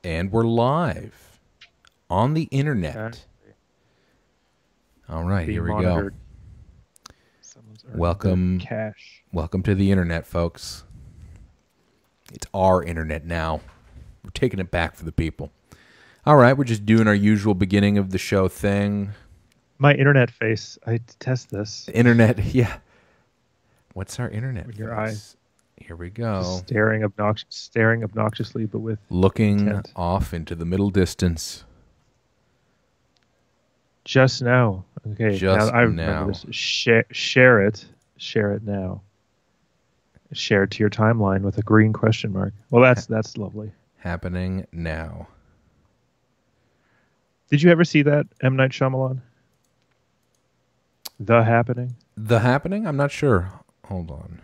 And we're live on the internet. Okay. All right, Being here we monitored. go. Someone's earning Welcome, their cash. welcome to the internet, folks. It's our internet now. We're taking it back for the people. All right, we're just doing our usual beginning of the show thing. My internet face. I detest this. The internet, yeah. What's our internet With your face? eyes. Here we go. Just staring obnoxiously, but with Looking intent. off into the middle distance. Just now. Okay. Just now I now. remember this. Share it. Share it now. Share it to your timeline with a green question mark. Well, that's lovely. Happening now. Did you ever see that M. Night Shyamalan? The Happening? The Happening? I'm not sure. Hold on.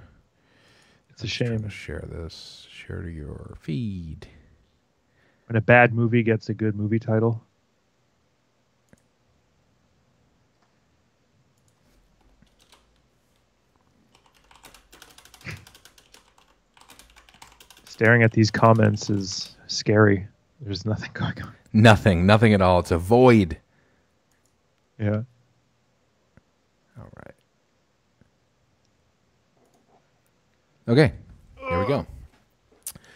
It's a Trying shame. to share this. Share to your feed. When a bad movie gets a good movie title. Staring at these comments is scary. There's nothing going on. Nothing at all. It's a void. Yeah. All right. Okay. Here we go.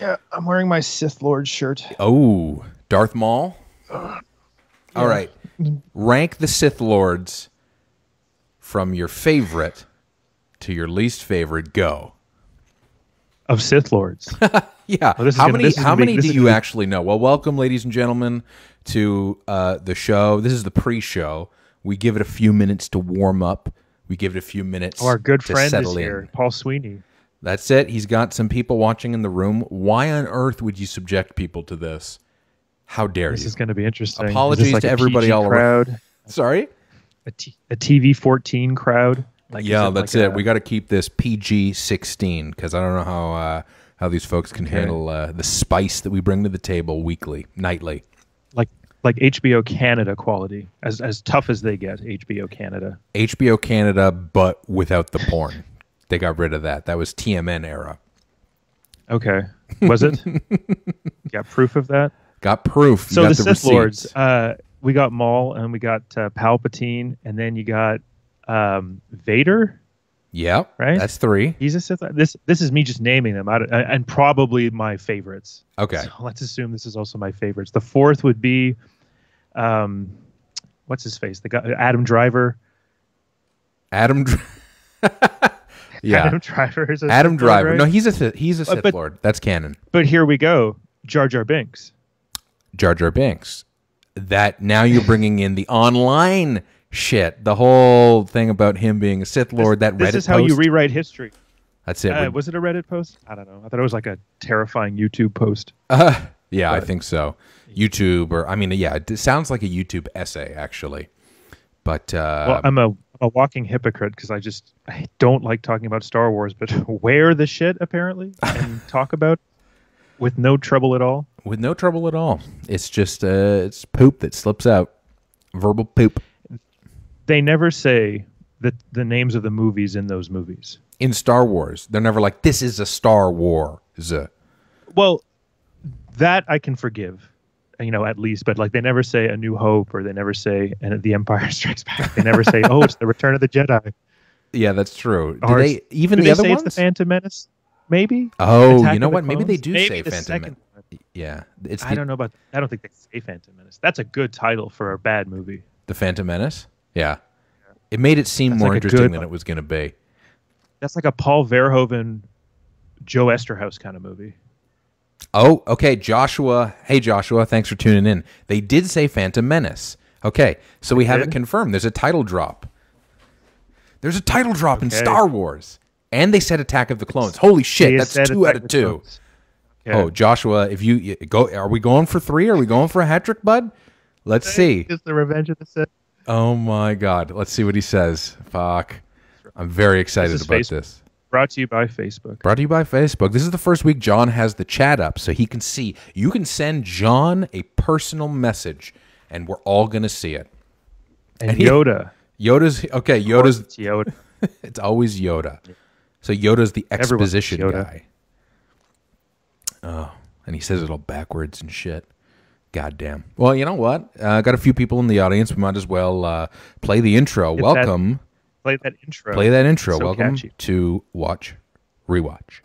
Yeah, I'm wearing my Sith Lord shirt. Oh, Darth Maul. All right. Rank the Sith Lords from your favorite to your least favorite. Go. Of Sith Lords. Yeah. Oh, this is how gonna- many? this is How gonna be- many this do is you gonna be- actually know? Well, welcome, ladies and gentlemen, to the show. This is the pre-show. We give it a few minutes to warm up. We give it a few minutes. Our good to friend settle is in. here, Paul Sweeney. That's it. He's got some people watching in the room. Why on earth would you subject people to this? How dare This you? is going to be interesting. Is Apologies this like to a everybody PG all around. crowd? Sorry? A TV-14 crowd? Like, is Yeah, it that's like it. We got to keep this PG-16 because I don't know how these folks can handle the spice that we bring to the table weekly, nightly. like HBO Canada quality, as tough as they get. HBO Canada. HBO Canada, but without the porn. They got rid of that. That was TMN era. Okay, was it? Got proof of that? Got proof. You So got the the Sith receipts. Lords, we got Maul and we got Palpatine, and then you got Vader. Yep, Right? that's 3. He's a Sith. This is me just naming them out, and probably my favorites. Okay. So let's assume this is also my favorites. The fourth would be, what's his face? The guy, Adam Driver. Adam. Yeah. Adam Driver is a Adam Sith Lord, Driver. right? No, he's a Sith but- Lord. That's canon. But here we go. Jar Jar Binks. Jar Jar Binks. That now you're bringing in the online shit. The whole thing about him being a Sith Lord. That This Reddit is how you post. rewrite history. That's it. Was it a Reddit post? I don't know. I thought it was like a terrifying YouTube post. Yeah, I but- think so. YouTube, or I mean, yeah, it sounds like a YouTube essay actually. But Well, I'm a walking hypocrite because I don't like talking about Star Wars, but wear the shit apparently and talk about with no trouble at all. with no trouble at all. It's just it's poop that slips out. Verbal poop. They never say the names of the movies in those movies. In Star Wars, they're never like, this is a Star Wars. Well, that I can forgive, at least. But like, they never say A New Hope, or they never say and The Empire Strikes Back. They never say, oh, it's the Return of the Jedi. Yeah, that's true. Do Or they even do the they other say ones? it's the Phantom Menace? Maybe. Oh, Attack you know of the what? Maybe they Clones? do Maybe say the Phantom second Menace. Yeah, it's I don't know about. I don't think they say Phantom Menace. That's a good title for a bad movie. the Phantom Menace. Yeah, it made it seem That's more like a interesting good than one. it was going to be. That's like a Paul Verhoeven, Joe Esterhaus kind of movie. Oh, okay, Joshua. Hey, Joshua, thanks for tuning in. They did say Phantom Menace. Okay, so we have it did? confirmed. There's a title drop. There's a title drop in Okay. Star Wars. And they said Attack of the Clones. Holy shit, They that's said 2 out Attack of the 2. Clones. Okay. Oh, Joshua, if you go, are we going for 3? Are we going for a hat trick, bud? Let's see. It's the Revenge of the Sith. Oh my God. Let's see what he says. Fuck. I'm very excited This is about Facebook. this. Brought to you by Facebook. Brought to you by Facebook. This is the first week John has the chat up so he can see. You can send John a personal message and we're all going to see it. And And he- Yoda. Yoda's, okay, Yoda's, It's Yoda. it's always Yoda. So Yoda's the Everyone's exposition Yoda. guy. Oh, and he says it all backwards and shit. Goddamn. Well, you know what? Got a few people in the audience. We might as well play the intro. Welcome. Play that intro. Play that intro. So Welcome catchy. to Watch Rewatch.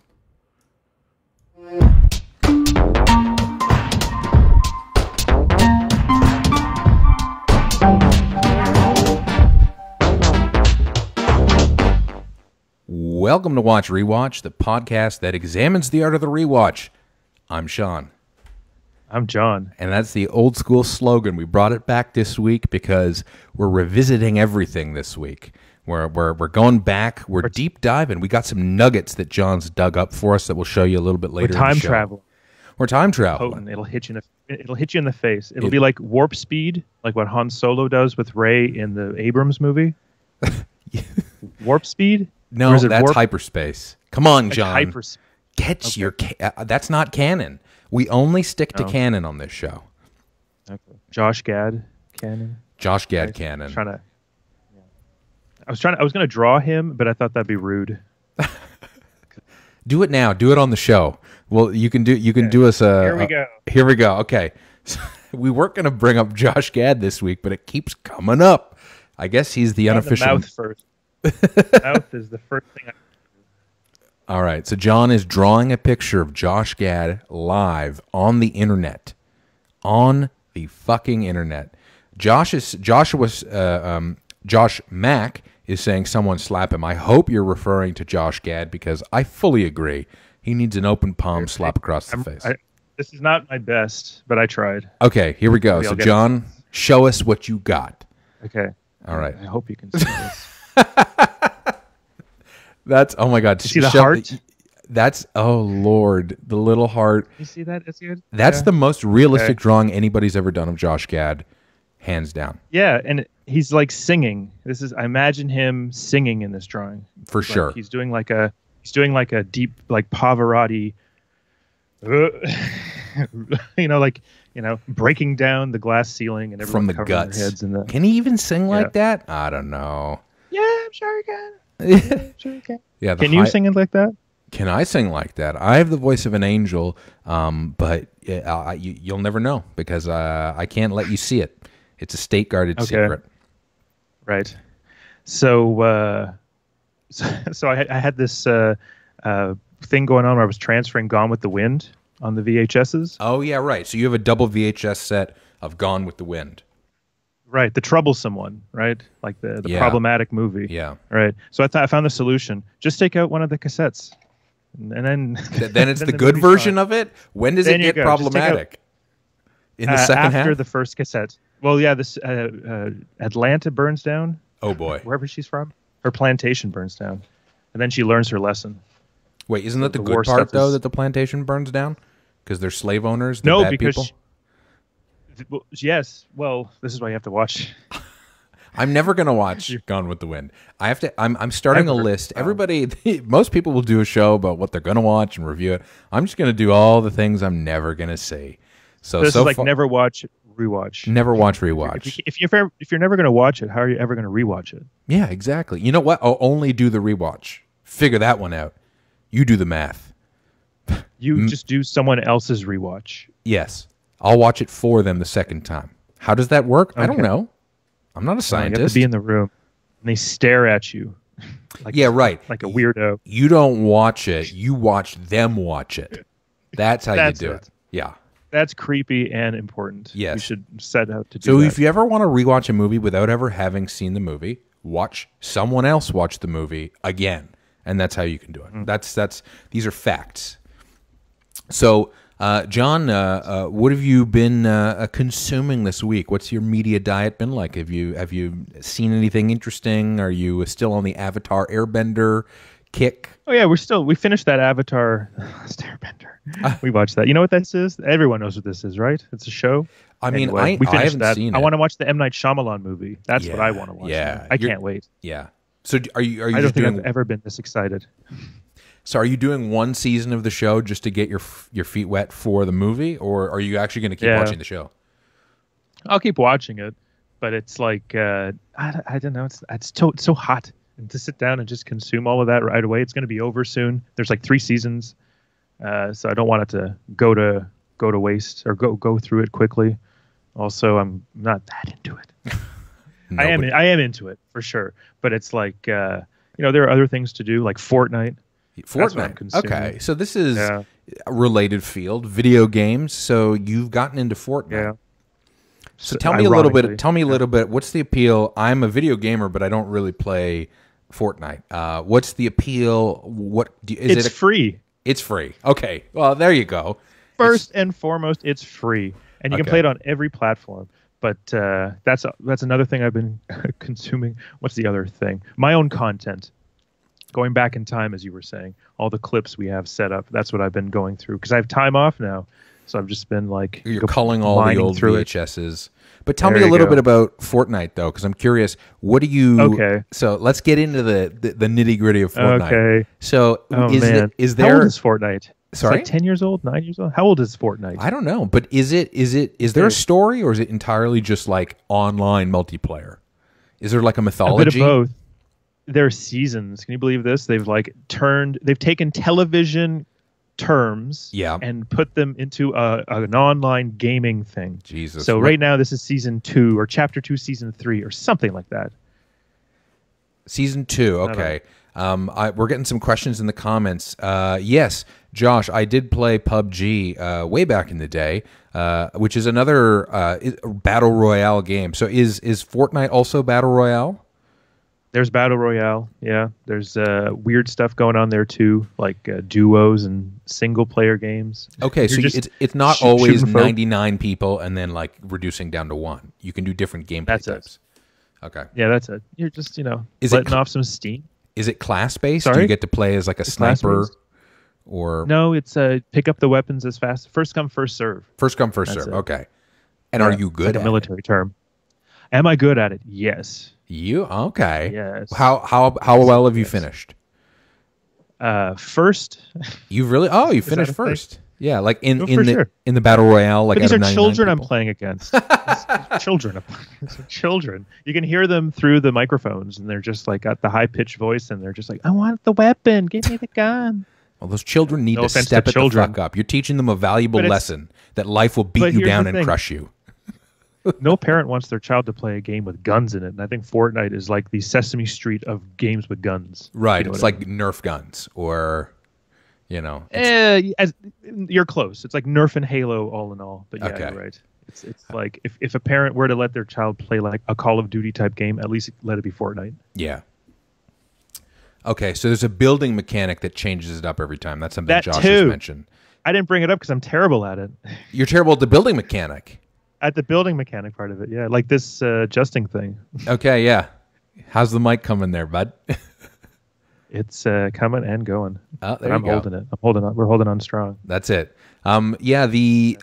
Welcome to Watch Rewatch, the podcast that examines the art of the rewatch. I'm Sean. I'm John. And that's the old school slogan. We brought it back this week because we're revisiting everything this week. We're going back. We're deep diving. We got some nuggets that John's dug up for us that we'll show you a little bit later. We're time in the show. travel. We're time traveling. Potent. It'll hit you in the face. It'll be like warp speed, like what Han Solo does with Rey in the Abrams movie. Warp speed? No, that's hyperspace. Come on, John. Hyperspace. Get your... that's not canon. We only stick to canon on this show. Okay. Josh Gad canon. Josh Gad canon. I was going to draw him, but I thought that'd be rude. Do it now. Do it on the show. Well, you can do us a... Here we go. Here we go. Okay. So, we weren't going to bring up Josh Gad this week, but it keeps coming up. I guess he's the unofficial... The mouth first. Mouth is the first thing All right, so John is drawing a picture of Josh Gad live on the internet. On the fucking internet. Josh Mack is saying someone slap him. I hope you're referring to Josh Gad because I fully agree. He needs an open palm slap across the face. This is not my best, but I tried. Okay, here we go. So John, show us what you got. Okay. All right. I hope you can see this. That's, oh my God. You see the heart? That's, oh Lord, the little heart. You see that? It's good. That's the most realistic drawing anybody's ever done of Josh Gad, hands down. Yeah, and he's like singing. I imagine him singing in this drawing. For sure. He's doing like a deep, like Pavarotti, breaking down the glass ceiling and everyone from the covering guts. Their heads in the... Can he even sing like that? I don't know. Yeah, I'm sure he can. Yeah, can you sing it like that? Can I sing like that? I have the voice of an angel, but you'll never know because I can't let you see it. It's a state-guarded secret. Right. So I had this thing going on where I was transferring Gone with the Wind on the VHSs. Oh, yeah, right. So you have a double VHS set of Gone with the Wind. Right, the troublesome one, right? Like the problematic movie. Yeah. Right. So I found the solution. Just take out one of the cassettes. And then... then it's the good version of it? When does it get problematic? In the second half? After the first cassette. Well, yeah, this Atlanta burns down. Oh, boy. Wherever she's from. Her plantation burns down. And then she learns her lesson. Wait, isn't that the good part, though, that the plantation burns down? Because they're slave owners? They're bad people? Yes. Well, this is why you have to watch. I'm never going to watch Gone with the Wind. I have to. I'm starting a list. Everybody, most people will do a show about what they're going to watch and review it. I'm just going to do all the things I'm never going to see. So this is like never watch, rewatch. Never watch, rewatch. If you're never going to watch it, how are you ever going to rewatch it? Yeah, exactly. You know what? I'll only do the rewatch. Figure that one out. You do the math. You just do someone else's rewatch. Yes. I'll watch it for them the second time. How does that work? Okay. I don't know. I'm not a scientist. You have to be in the room, and they stare at you. Yeah, right. Like a weirdo. You don't watch it. You watch them watch it. That's how you do it. Yeah. That's creepy and important. Yes. You should set out to do that. So if you ever want to rewatch a movie without ever having seen the movie, watch someone else watch the movie again. And that's how you can do it. That's these are facts. So... John, what have you been consuming this week? What's your media diet been like? Have you seen anything interesting? Are you still on the Avatar Airbender kick? Oh yeah, we finished that Avatar Last Airbender. We watched that. You know what this is? Everyone knows what this is, right? It's a show. I mean, anyway, I haven't seen it. I want to watch the M. Night Shyamalan movie. That's what I want to watch. Yeah, I can't wait. Yeah. So are you? I don't think I've ever been this excited. So are you doing one season of the show just to get your feet wet for the movie, or are you actually going to keep watching the show? I'll keep watching it, but it's like I don't know. It's so hot, and to sit down and just consume all of that right away. It's going to be over soon. There's like 3 seasons, so I don't want it to go go to waste or go through it quickly. Also, I'm not that into it. I am into it for sure, but it's like there are other things to do like Fortnite. Okay, so this is a related field, video games. So you've gotten into Fortnite. Yeah. So tell me a little bit. Tell me a little bit. What's the appeal? I'm a video gamer, but I don't really play Fortnite. What's the appeal? It's free. It's free. Okay. Well, there you go. First and foremost, it's free, and you can play it on every platform. But that's another thing I've been consuming. What's the other thing? My own content. Going back in time, as you were saying, all the clips we have set up. That's what I've been going through because I have time off now. So I've just been like you're culling all the old VHSs. But tell me There a you little go. bit about Fortnite though, because I'm curious. What do you? Okay. So let's get into the nitty gritty of Fortnite. Okay. So is How there? old is Fortnite? Sorry? It's like 10 years old, 9 years old. How old is Fortnite? I don't know, but is there a story or is it entirely just like online multiplayer? Is there like a mythology? A bit of both. There are seasons. Can you believe this? They've taken television terms and put them into an online gaming thing. Jesus. So right now this is season 2 or chapter 2, season 3 or something like that. Season 2, okay. We're getting some questions in the comments. Yes, Josh, I did play PUBG way back in the day, which is another battle royale game. So is Fortnite also battle royale? There's battle royale, yeah. There's weird stuff going on there too, like duos and single player games. Okay, so it's not always 99 people and then like reducing down to 1. You can do different gameplay types. Okay. Yeah, that's it. You're just letting off some steam. Is it class based? Do you get to play as like a sniper? Or no, it's pick up the weapons as fast. First come, first serve. First come, first serve. Okay. And are you good at it? It's like a military term. Am I good at it? Yes. You okay? Yes. How well have you finished? First. You really? Oh, you finished first. Yeah, like in the battle royale. Like but these are children people. I'm playing against. Children. Children. You can hear them through the microphones, and they're just like got the high pitched voice, and they're just like, "I want the weapon. Give me the gun." Well, those children need to step it the fuck up. You're teaching them a valuable lesson that life will beat you down and crush you. No parent wants their child to play a game with guns in it, and I think Fortnite is like the Sesame Street of games with guns. Right, it's like Nerf guns, or you're close. It's like Nerf and Halo, all in all. But yeah, you're right. It's like if a parent were to let their child play like a Call of Duty type game, at least let it be Fortnite. Yeah. Okay, so there's a building mechanic that changes it up every time. That's something Josh has mentioned. I didn't bring it up because I'm terrible at it. You're terrible at the building mechanic. At the building mechanic part of it, yeah, like this adjusting thing. Okay, yeah. How's the mic coming there, bud? It's coming and going. Oh, there I'm holding it. I'm holding on. We're holding on strong. That's it. Every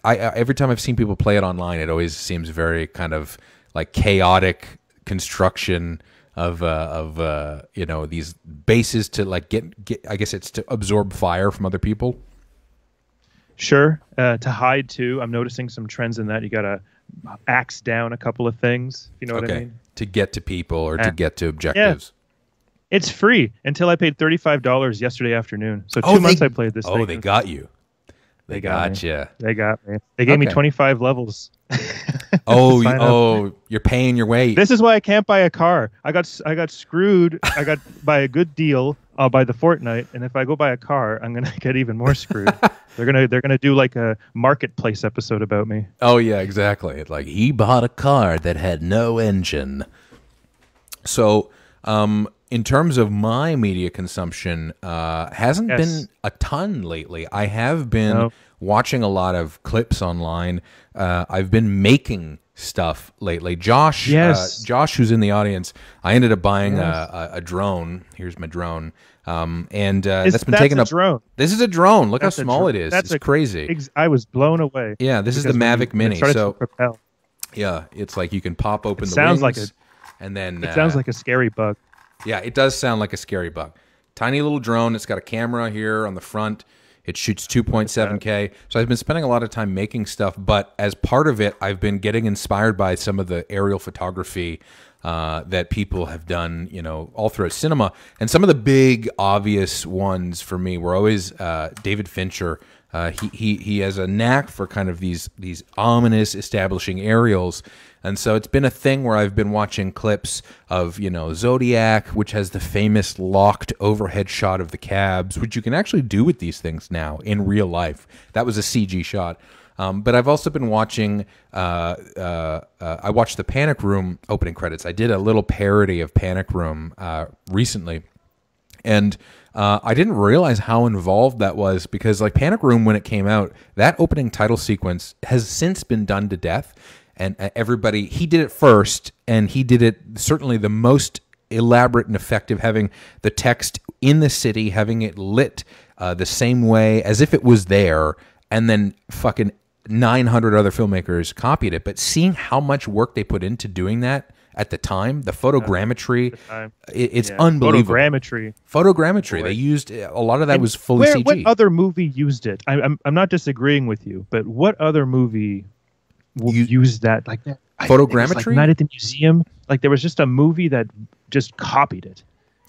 time I've seen people play it online, it always seems very kind of like chaotic construction of these bases to like get. I guess it's to absorb fire from other people. Sure. To hide too. I'm noticing some trends in that. You got to axe down a couple of things. You know what I mean? To get to people or to get to objectives. Yeah. It's free until I paid $35 yesterday afternoon. So 2 months I played this thing. Oh, they got you. They got you. They got me. They gave me 25 levels. You're paying your way. This is why I can't buy a car. I got screwed. I got by a good deal. I'll buy the Fortnite, and if I go buy a car, I'm gonna get even more screwed. They're gonna do like a marketplace episode about me. Oh yeah, exactly. It's like he bought a car that had no engine. So, in terms of my media consumption, hasn't been a ton lately. I have been watching a lot of clips online. I've been making stuff lately. Josh, who's in the audience, I ended up buying a drone. Here's my drone. That's been taken up. Drone. This is a drone. Look how small it is. It's crazy. I was blown away. Yeah, this is the Mavic Mini. So yeah, it's like you can pop open the wings. And then it sounds like a scary bug. Yeah, it does sound like a scary bug. Tiny little drone. It's got a camera here on the front. It shoots 2.7K. So I've been spending a lot of time making stuff, but as part of it, I've been getting inspired by some of the aerial photography that people have done, all throughout cinema. And some of the big, obvious ones for me were always David Fincher He has a knack for kind of these ominous establishing aerials. And so it's been a thing where I've been watching clips of, Zodiac, which has the famous locked overhead shot of the cabs, which you can actually do with these things now in real life. That was a CG shot. But I've also been watching, I watched the Panic Room opening credits. I did a little parody of Panic Room recently. And I didn't realize how involved that was because, like, Panic Room, when it came out, that opening title sequence has since been done to death. And everybody, he did it first, and he did it certainly the most elaborate and effective, having the text in the city, having it lit the same way as if it was there, and then fucking 900 other filmmakers copied it. But seeing how much work they put into doing that at the time, the photogrammetry, it's unbelievable. Photogrammetry. They used a lot of that was fully CG. What other movie used it? I'm not disagreeing with you, but what other movie used that like that? Photogrammetry? Like Night at the Museum. Like there was just a movie that just copied it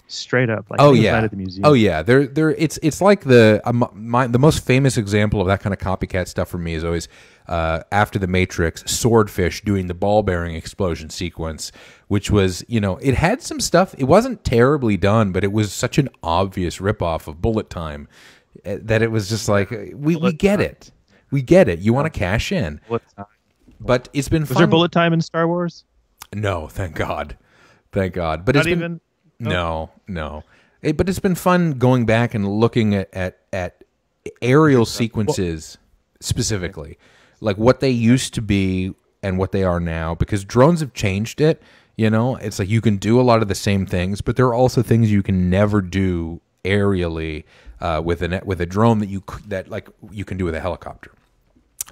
straight up. Like Night at the Museum. Oh yeah. It's like the most famous example of that kind of copycat stuff for me is always after The Matrix, Swordfish doing the ball bearing explosion sequence, which was, it had some stuff. It wasn't terribly done, but it was such an obvious ripoff of Bullet Time that it was just like we get it. We get it. You want to cash in. But it's been fun. Was there bullet time in Star Wars? No, thank God. Thank God. But Not even? No. But it's been fun going back and looking at aerial sequences specifically. Like what they used to be and what they are now. Because drones have changed it. It's like you can do a lot of the same things, but there are also things you can never do aerially with a drone that you can do with a helicopter.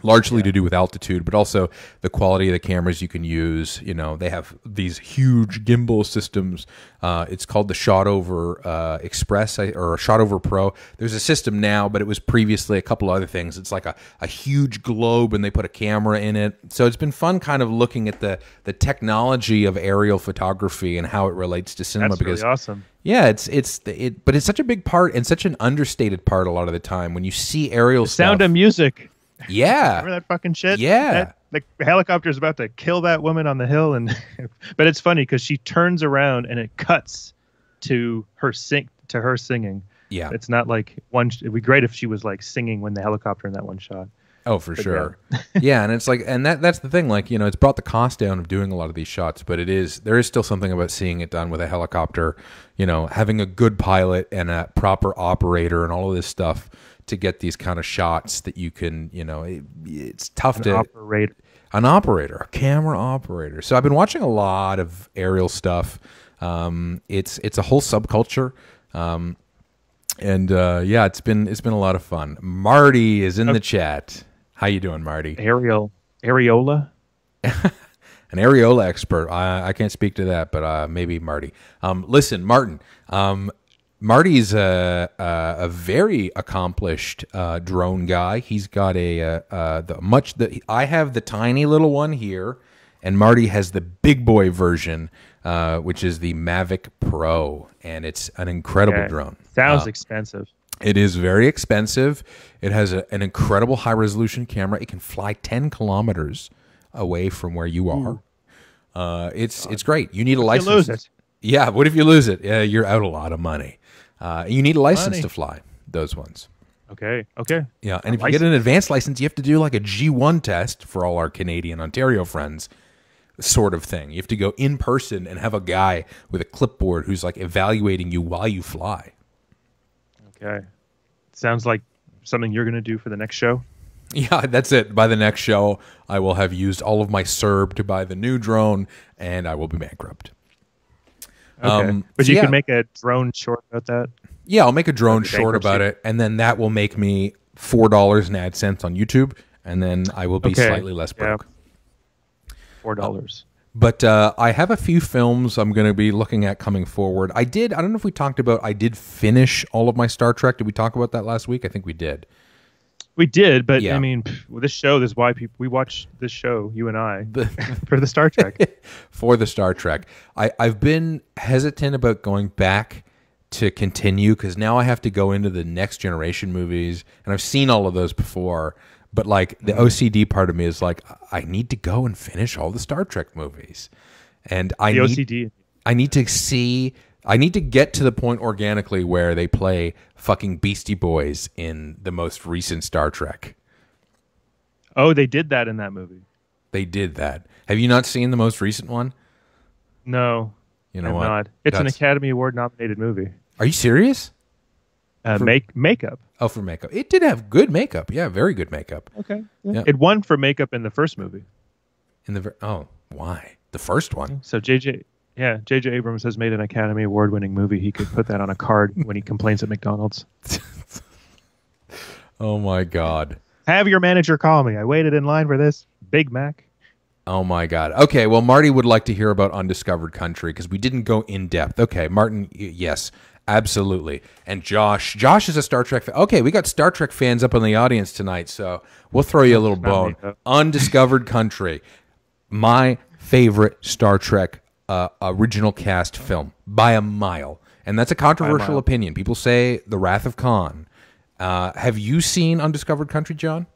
Largely to do with altitude, but also the quality of the cameras you can use. They have these huge gimbal systems. It's called the Shot Over Express or Shot Over Pro. There's a system now, but it was previously a couple other things. It's like a huge globe, and they put a camera in it. So it's been fun kind of looking at the technology of aerial photography and how it relates to cinema. That's really awesome. Yeah, but it's such a big part and such an understated part a lot of the time when you see aerial stuff. Sound of Music. Yeah. Remember that fucking shit? Yeah. The helicopter's about to kill that woman on the hill, but it's funny because she turns around and it cuts to her singing. Yeah. It's not like it'd be great if she was like singing when the helicopter in that one shot. Oh, for sure. Yeah, and it's like, and that's the thing, like, it's brought the cost down of doing a lot of these shots, but there is still something about seeing it done with a helicopter, having a good pilot and a proper operator and all of this stuff to get these kind of shots that you can, it's tough to an operator, a camera operator. So I've been watching a lot of aerial stuff. It's a whole subculture. It's been a lot of fun. Marty is in the chat. How you doing, Marty? Areola? An areola expert. I can't speak to that, but maybe Marty. Listen, Martin. Marty's a very accomplished drone guy. He's got I have the tiny little one here, and Marty has the big boy version, which is the Mavic Pro, and it's an incredible drone. Sounds expensive. It is very expensive. It has an incredible high resolution camera. It can fly 10 kilometers away from where you are. It's great. You need a license. You lose it. Yeah. What if you lose it? Yeah, you're out a lot of money. You need a license to fly those ones. Okay. Yeah, and if you get an advanced license, you have to do like a G1 test for all our Canadian Ontario friends, sort of thing. You have to go in person and have a guy with a clipboard who's like evaluating you while you fly. Okay. Sounds like something you're going to do for the next show. Yeah, that's it. By the next show, I will have used all of my CERB to buy the new drone, and I will be bankrupt. Okay. But you can make a drone short about that? Yeah, I'll make a drone short about it, and then that will make me $4 in AdSense on YouTube, and then I will be slightly less broke. $4. But I have a few films I'm going to be looking at coming forward. I don't know if we talked about, I did finish all of my Star Trek. Did we talk about that last week? I think we did. We did, but I mean, this show, this is why we watch this show, you and I, for the Star Trek. For the Star Trek. I've been hesitant about going back to continue because now I have to go into the next generation movies, and I've seen all of those before. But like the OCD part of me is like, I need to go and finish all the Star Trek movies, and I need to get to the point organically where they play fucking Beastie Boys in the most recent Star Trek. Oh, they did that in that movie. They did that. Have you not seen the most recent one? No. You know what? Not. It's an Academy Award nominated movie. Are you serious? Makeup. Oh, for makeup. It did have good makeup. Yeah, very good makeup. Okay. Yeah. It won for makeup in the first movie. Why? The first one? So J.J. Abrams has made an Academy Award winning movie. He could put that on a card when he complains at McDonald's. Oh my God. Have your manager call me. I waited in line for this Big Mac. Oh my God. Okay, well, Marty would like to hear about Undiscovered Country because we didn't go in depth. Okay, Martin, yes, absolutely. And Josh is a Star Trek fan. Okay, we got Star Trek fans up in the audience tonight, so we'll throw you a little bone. Undiscovered Country, my favorite Star Trek original cast film by a mile. And that's a controversial opinion. People say The Wrath of Khan. Have you seen Undiscovered Country, John?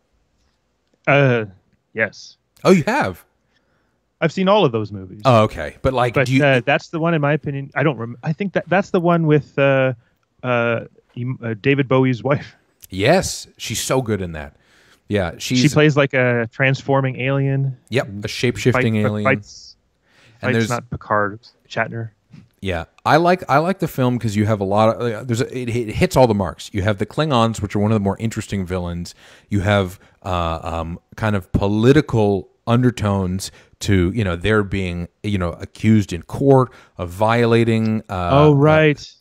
Yes. Oh, you have? I've seen all of those movies. Oh, okay. But like, that's the one, in my opinion. I don't remember. I think that's the one with David Bowie's wife. Yes, she's so good in that. Yeah, she plays like a transforming alien. Yep, a shape-shifting alien. Fights there's not Picard, Shatner. Yeah, I like the film because you have a lot of it hits all the marks. You have the Klingons, which are one of the more interesting villains. You have kind of political undertones to they're being accused in court of violating. Yes.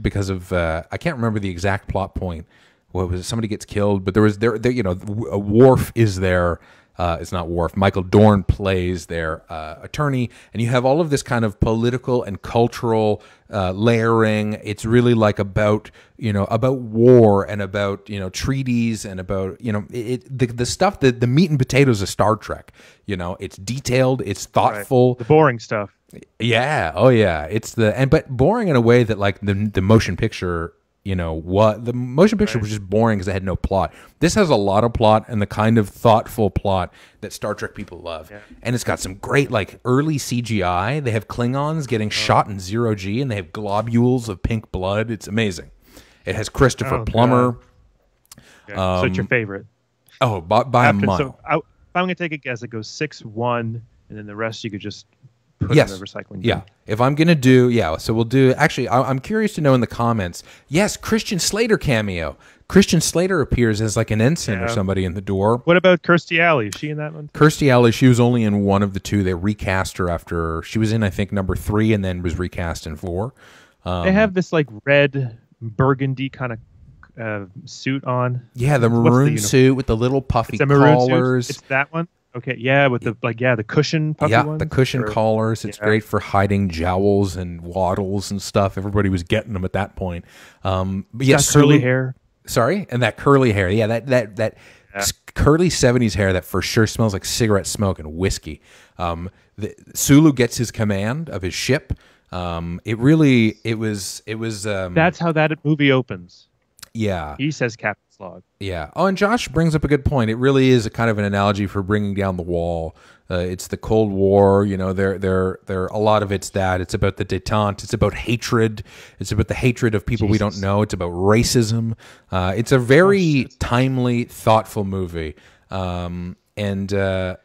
Because of I can't remember the exact plot point. What was it? Somebody gets killed, but there Worf is there. It's not Worf. Michael Dorn plays their attorney, and you have all of this kind of political and cultural layering. It's really like about war and about treaties and about the stuff that the meat and potatoes of Star Trek. It's detailed, it's thoughtful, the boring stuff. Yeah, oh yeah, but boring in a way that like the motion picture. The motion picture was just boring because it had no plot. This has a lot of plot and the kind of thoughtful plot that Star Trek people love. Yeah. And it's got some great like early CGI. They have Klingons getting shot in zero G, and they have globules of pink blood. It's amazing. It has Christopher Plummer. So it's your favorite? Oh, by a mile. So if I'm going to take a guess, it goes 6-1, and then the rest you could just put in the recycling bin. Yeah. If I'm going to do, so we'll do, actually, I'm curious to know in the comments, yes, Christian Slater cameo. Christian Slater appears as like an ensign or somebody in the door. What about Kirstie Alley? Is she in that one? Kirstie Alley, she was only in one of the two. They recast her after, she was in, I think, number 3 and then was recast in 4. They have this like red burgundy kind of suit on. Yeah, the maroon suit with the little puffy collars. It's that one? Okay, yeah, with the cushion puffy ones? Yeah, the cushion collars. It's great for hiding jowls and waddles and stuff. Everybody was getting them at that point. But yes, curly hair. Sorry? And that curly hair. Yeah, that curly 70s hair that for sure smells like cigarette smoke and whiskey. Sulu gets his command of his ship. It was that's how that movie opens. Yeah. He says Captain's Log. Yeah. Oh, and Josh brings up a good point. It really is a kind of an analogy for bringing down the wall. It's the Cold War. There a lot of it's that. It's about the détente. It's about hatred. It's about the hatred of people we don't know. It's about racism. It's a very timely, thoughtful movie. I would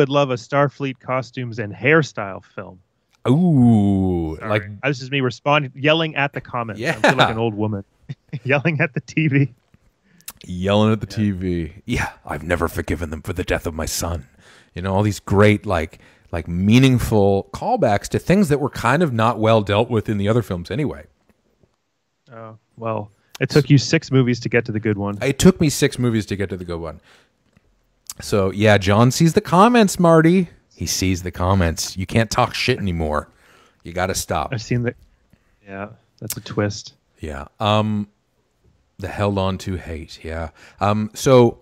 love a Starfleet costumes and hairstyle film. Ooh, Sorry. like this is me responding, yelling at the comments. Yeah. I feel like an old woman yelling at the TV. Yelling at the TV. Yeah, I've never forgiven them for the death of my son. All these great like meaningful callbacks to things that were kind of not well dealt with in the other films anyway. Oh, well, it took you 6 movies to get to the good one. It took me 6 movies to get to the good one. So, yeah, John sees the comments, Marty. He sees the comments. You can't talk shit anymore. You got to stop. I've seen yeah, that's a twist. Yeah. The Held On to Hate. Yeah. So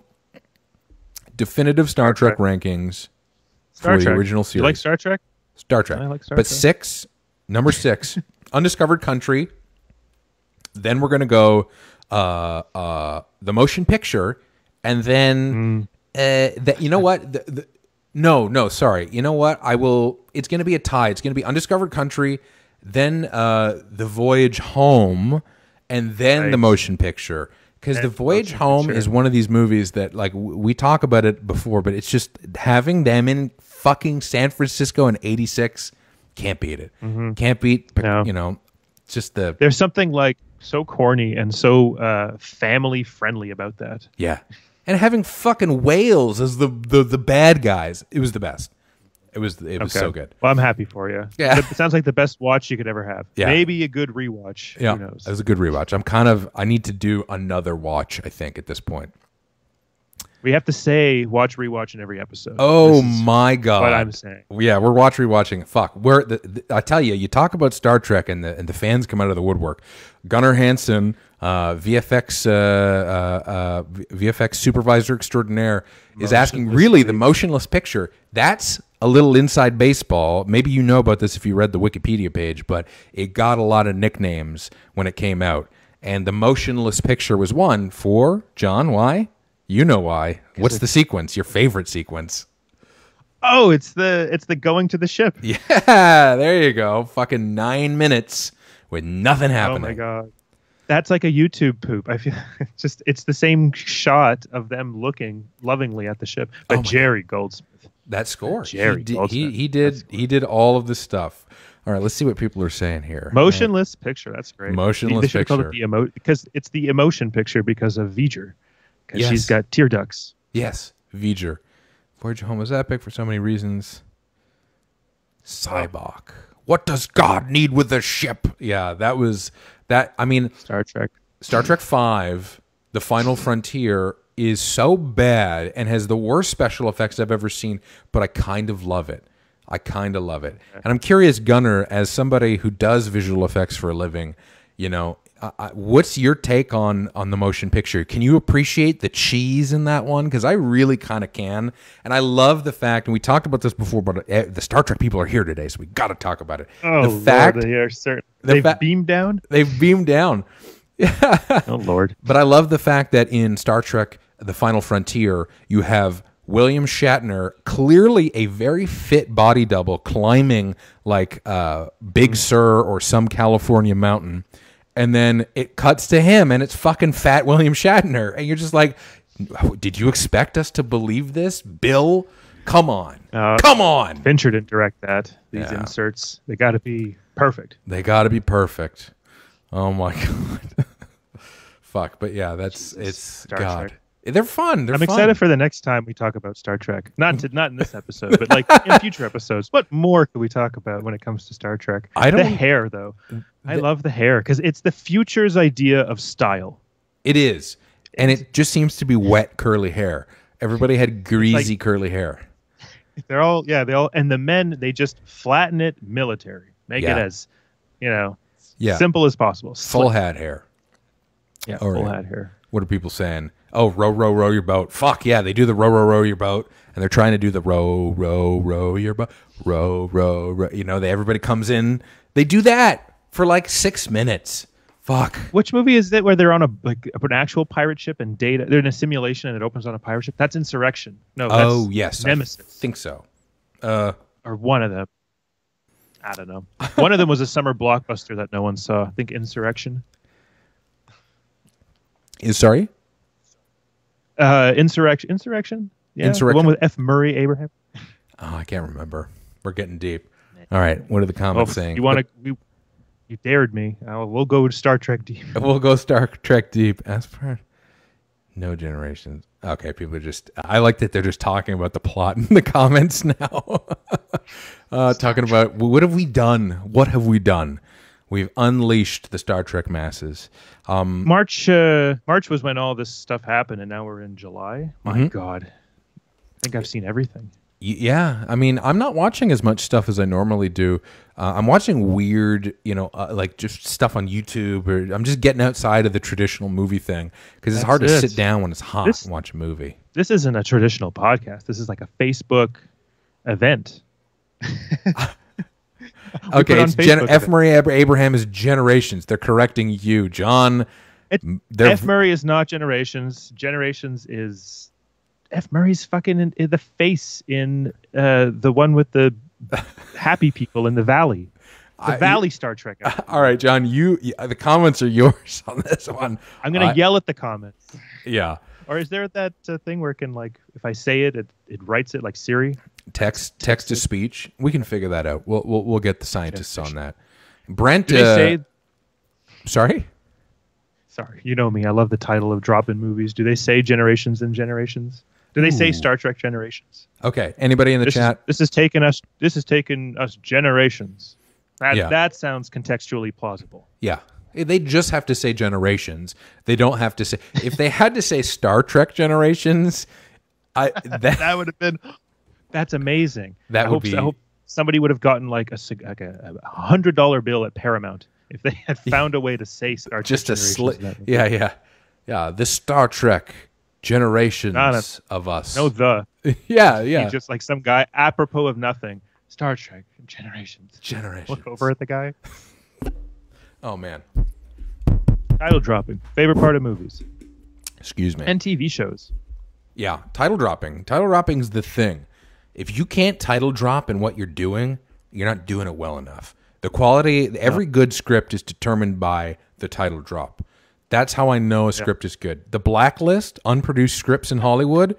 definitive Star Trek rankings for the original series. You like Star Trek? Star Trek. I like Star Trek. Trek. Number 6 Undiscovered Country. Then we're going to go the motion picture. And then, you know what? No, sorry. You know what? It's going to be a tie. It's going to be Undiscovered Country, then The Voyage Home, and then the motion picture. Because The Voyage Home is one of these movies that, like, we talk about it before, but it's just having them in fucking San Francisco in '86, can't beat it. Can't beat, you know, just There's something, like, so corny and so family friendly about that. Yeah. And having fucking whales as the bad guys. It was the best. It was so good. Well, I'm happy for you. Yeah. It sounds like the best watch you could ever have. Yeah. Maybe a good rewatch. Yeah. Who knows? It was a good rewatch. I need to do another watch, I think, at this point. We have to say watch rewatch in every episode. Oh my God. What I'm saying. Yeah, we're watch rewatching. Fuck. I tell you, you talk about Star Trek and the fans come out of the woodwork. Gunnar Hansen, VFX supervisor extraordinaire, is asking, really, the motionless picture, that's a little inside baseball. Maybe you know about this if you read the Wikipedia page, but it got a lot of nicknames when it came out. And the motionless picture was one for, John, why? You know why. What's the sequence? Your favorite sequence? Oh, it's the going to the ship. Yeah, there you go. Fucking 9 minutes with nothing happening. Oh my God. That's like a YouTube poop. I feel it's the same shot of them looking lovingly at the ship. But Jerry Goldsmith. That score. Jerry Goldsmith. He did all of this stuff. All right, let's see what people are saying here. Motionless picture. That's great. Motionless they should picture. call it because it's the emotion picture because of V'ger. Because Yes. she's got tear ducts. Yes, V'ger. Voyage Home was epic for so many reasons. Cybok. What does God need with a ship? Yeah, that was that. I mean, Star Trek. Star Trek V, The Final Frontier, is so bad and has the worst special effects I've ever seen, but I kind of love it. And I'm curious, Gunnar, as somebody who does visual effects for a living, you know, what's your take on the motion picture? Can you appreciate the cheese in that one? Because I really kind of can. And I love the fact, and we talked about this before, but the Star Trek people are here today, so we got to talk about it. Oh, the fact, Lord, they are certain. They've beamed down? They've beamed down. Oh, Lord. But I love the fact that in Star Trek, The Final Frontier, you have William Shatner, clearly a very fit body double, climbing like Big Sur or some California mountain. And then it cuts to him, and it's fucking fat William Shatner. And you're just like, did you expect us to believe this? Bill, come on. Come on. Fincher didn't direct that. These inserts, they got to be perfect. They got to be perfect. Oh, my God. Fuck. But yeah, it's Star God. Trek. They're fun. I'm excited for the next time we talk about Star Trek. Not in this episode, but like in future episodes. What more could we talk about when it comes to Star Trek? The hair, though. I love the hair because it's the future's idea of style. It is. And it just seems to be wet, curly hair. Everybody had greasy, curly hair. They all, and the men, they just flatten it military. Make it as, simple as possible. Full hat hair. Yeah, full hat hair. What are people saying? Oh, row, row, row your boat. Fuck yeah, they do the row, row, row your boat, and they're trying to do the row, row, row your boat, row, row, row. You know, everybody comes in. They do that for like 6 minutes. Fuck. Which movie is it where they're on an actual pirate ship and they're in a simulation and it opens on a pirate ship? That's Insurrection. No. That's yes, Nemesis. I think so. Or one of them. I don't know. One of them was a summer blockbuster that no one saw. I think Insurrection. Sorry? Insurrection. Yeah, Insurrection. The one with F. Murray Abraham. Oh, I can't remember. We're getting deep. All right. What are the comments saying? You dared me. We'll go to Star Trek deep. We'll go Star Trek deep. As per no generations. Okay, people are just. I like that they're just talking about the plot in the comments now. Talking about what have we done? What have we done? We've unleashed the Star Trek masses. March was when all this stuff happened, and now we're in July. My God, I think I've seen everything. Yeah, I mean, I'm not watching as much stuff as I normally do. I'm watching weird, like just stuff on YouTube, or I'm just getting outside of the traditional movie thing because it's hard to sit down when it's hot and watch a movie. This isn't a traditional podcast. This is like a Facebook event. Okay, it's F. Murray Abraham is Generations. They're correcting you, John. F. Murray is not Generations. Generations is F. Murray's fucking in the face in the one with the happy people in the valley. The Valley Star Trek episode. All right, John, the comments are yours on this one. I'm going to yell at the comments. Yeah. Or is there that thing where it can, like, if I say it, it writes it like Siri? Text to speech. We can figure that out. We'll get the scientists on that. Brent, do they say... Sorry, you know me. I love the title of drop-in movies. Do they say Generations and Generations? Do they say Star Trek Generations? Okay. Anybody in the chat? This has taken us generations. That sounds contextually plausible. Yeah. They just have to say Generations. They don't have to say... If they had to say Star Trek Generations, that would have been... That's amazing. I hope somebody would have gotten like a $100 bill at Paramount if they had found a way to say Star Trek just Generations. Yeah. This Star Trek Generations of us. No, Yeah. He's just like some guy apropos of nothing. Star Trek Generations. Look over at the guy. Oh, man. Title dropping. Favorite part of movies. Excuse me. And TV shows. Yeah, title dropping. Title dropping's the thing. If you can't title drop in what you're doing, you're not doing it well enough. The quality, every good script is determined by the title drop. That's how I know a script is good. The blacklist, unproduced scripts in Hollywood,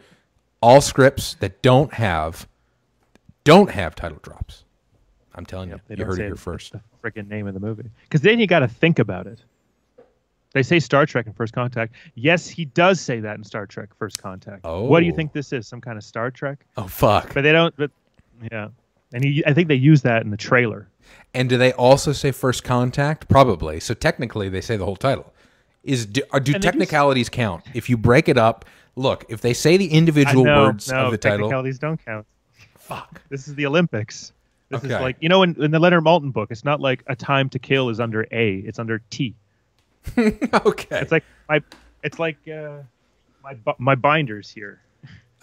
all scripts that don't have title drops. I'm telling you, you heard it here first. The freaking name of the movie. Because then you got to think about it. They say Star Trek in First Contact. Yes, he does say that in Star Trek First Contact. Oh. What do you think this is? Some kind of Star Trek? Oh, fuck. But they don't. But yeah. And I think they use that in the trailer. And do they also say First Contact? Probably. So technically, they say the whole title. Do technicalities count? If you break it up, look, if they say the individual words of the title. Technicalities don't count. Fuck. This is the Olympics. This is like, in the Leonard Maltin book, it's not like A Time to Kill is under A. It's under T. Okay. It's like my binders here.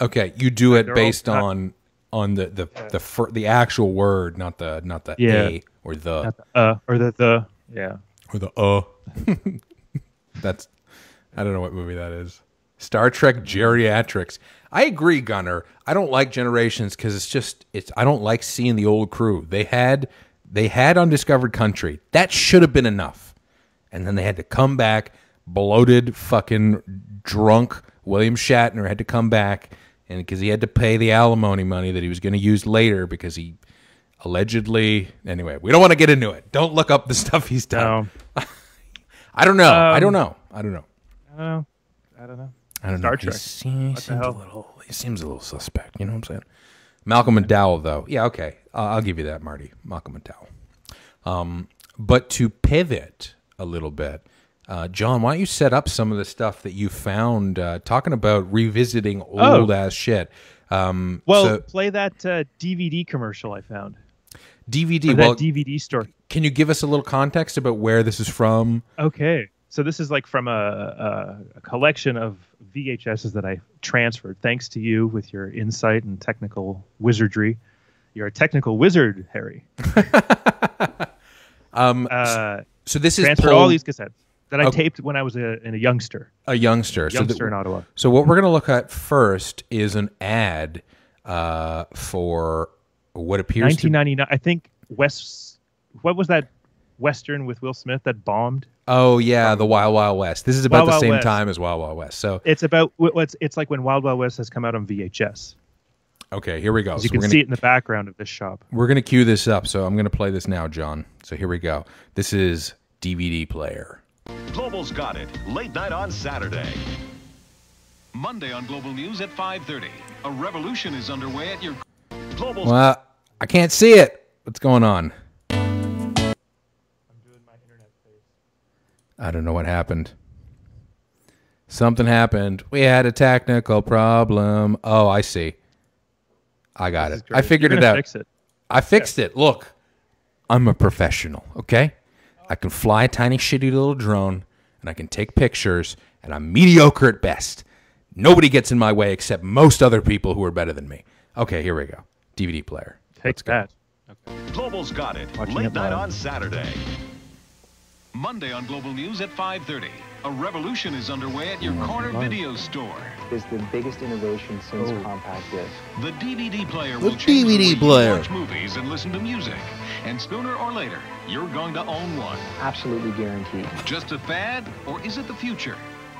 Okay, you do it based on the actual word, not the A or the or the or the That's I don't know what movie that is. Star Trek Geriatrics. I agree, Gunnar. I don't like Generations because I don't like seeing the old crew. They had Undiscovered Country. That should have been enough. And then they had to come back, bloated, fucking drunk. William Shatner had to come back, and because he had to pay the alimony money that he was going to use later because he allegedly. Anyway, we don't want to get into it. Don't look up the stuff he's done. No. I don't know. I don't know. Star Trek. He seems a little suspect. You know what I'm saying? Malcolm McDowell, though. Yeah, okay. I'll give you that, Marty. Malcolm McDowell. But to pivot a little bit, John, why don't you set up some of the stuff that you found talking about revisiting old-ass shit. Play that DVD commercial I found. DVD? That DVD store. Can you give us a little context about where this is from? Okay. So this is like from a collection of VHSs that I transferred, thanks to you with your insight and technical wizardry. You're a technical wizard, Harry. So this is transferred all these cassettes that I taped when I was a youngster. A youngster. In Ottawa. So what we're going to look at first is an ad for what appears 1999. I think what was that Western with Will Smith that bombed? Oh yeah, the Wild Wild West. This is about the same time as Wild Wild West. So it's like when Wild Wild West has come out on VHS. Okay, here we go. You can see it in the background of this shop. We're going to cue this up, so I'm going to play this now, John. So here we go. This is DVD player. Global's got it. Late night on Saturday. Monday on Global News at 5:30. A revolution is underway at your Global's... Well, I can't see it. What's going on? I'm doing my internet face. I don't know what happened. Something happened. We had a technical problem. Oh, I see. I got it. I figured it out. Fix it. I fixed it. Look, I'm a professional, okay? I can fly a tiny shitty little drone, and I can take pictures, and I'm mediocre at best. Nobody gets in my way except most other people who are better than me. Okay, here we go. DVD player. Take that. Global's got it. Watching Late it night live. on Saturday. Monday on Global News at 5:30. A revolution is underway at your corner video store. Is the biggest innovation since compact disc. The DVD player The will change DVD the way you player. watch movies and listen to music. And sooner or later, you're going to own one. Absolutely guaranteed. Just a fad, or is it the future?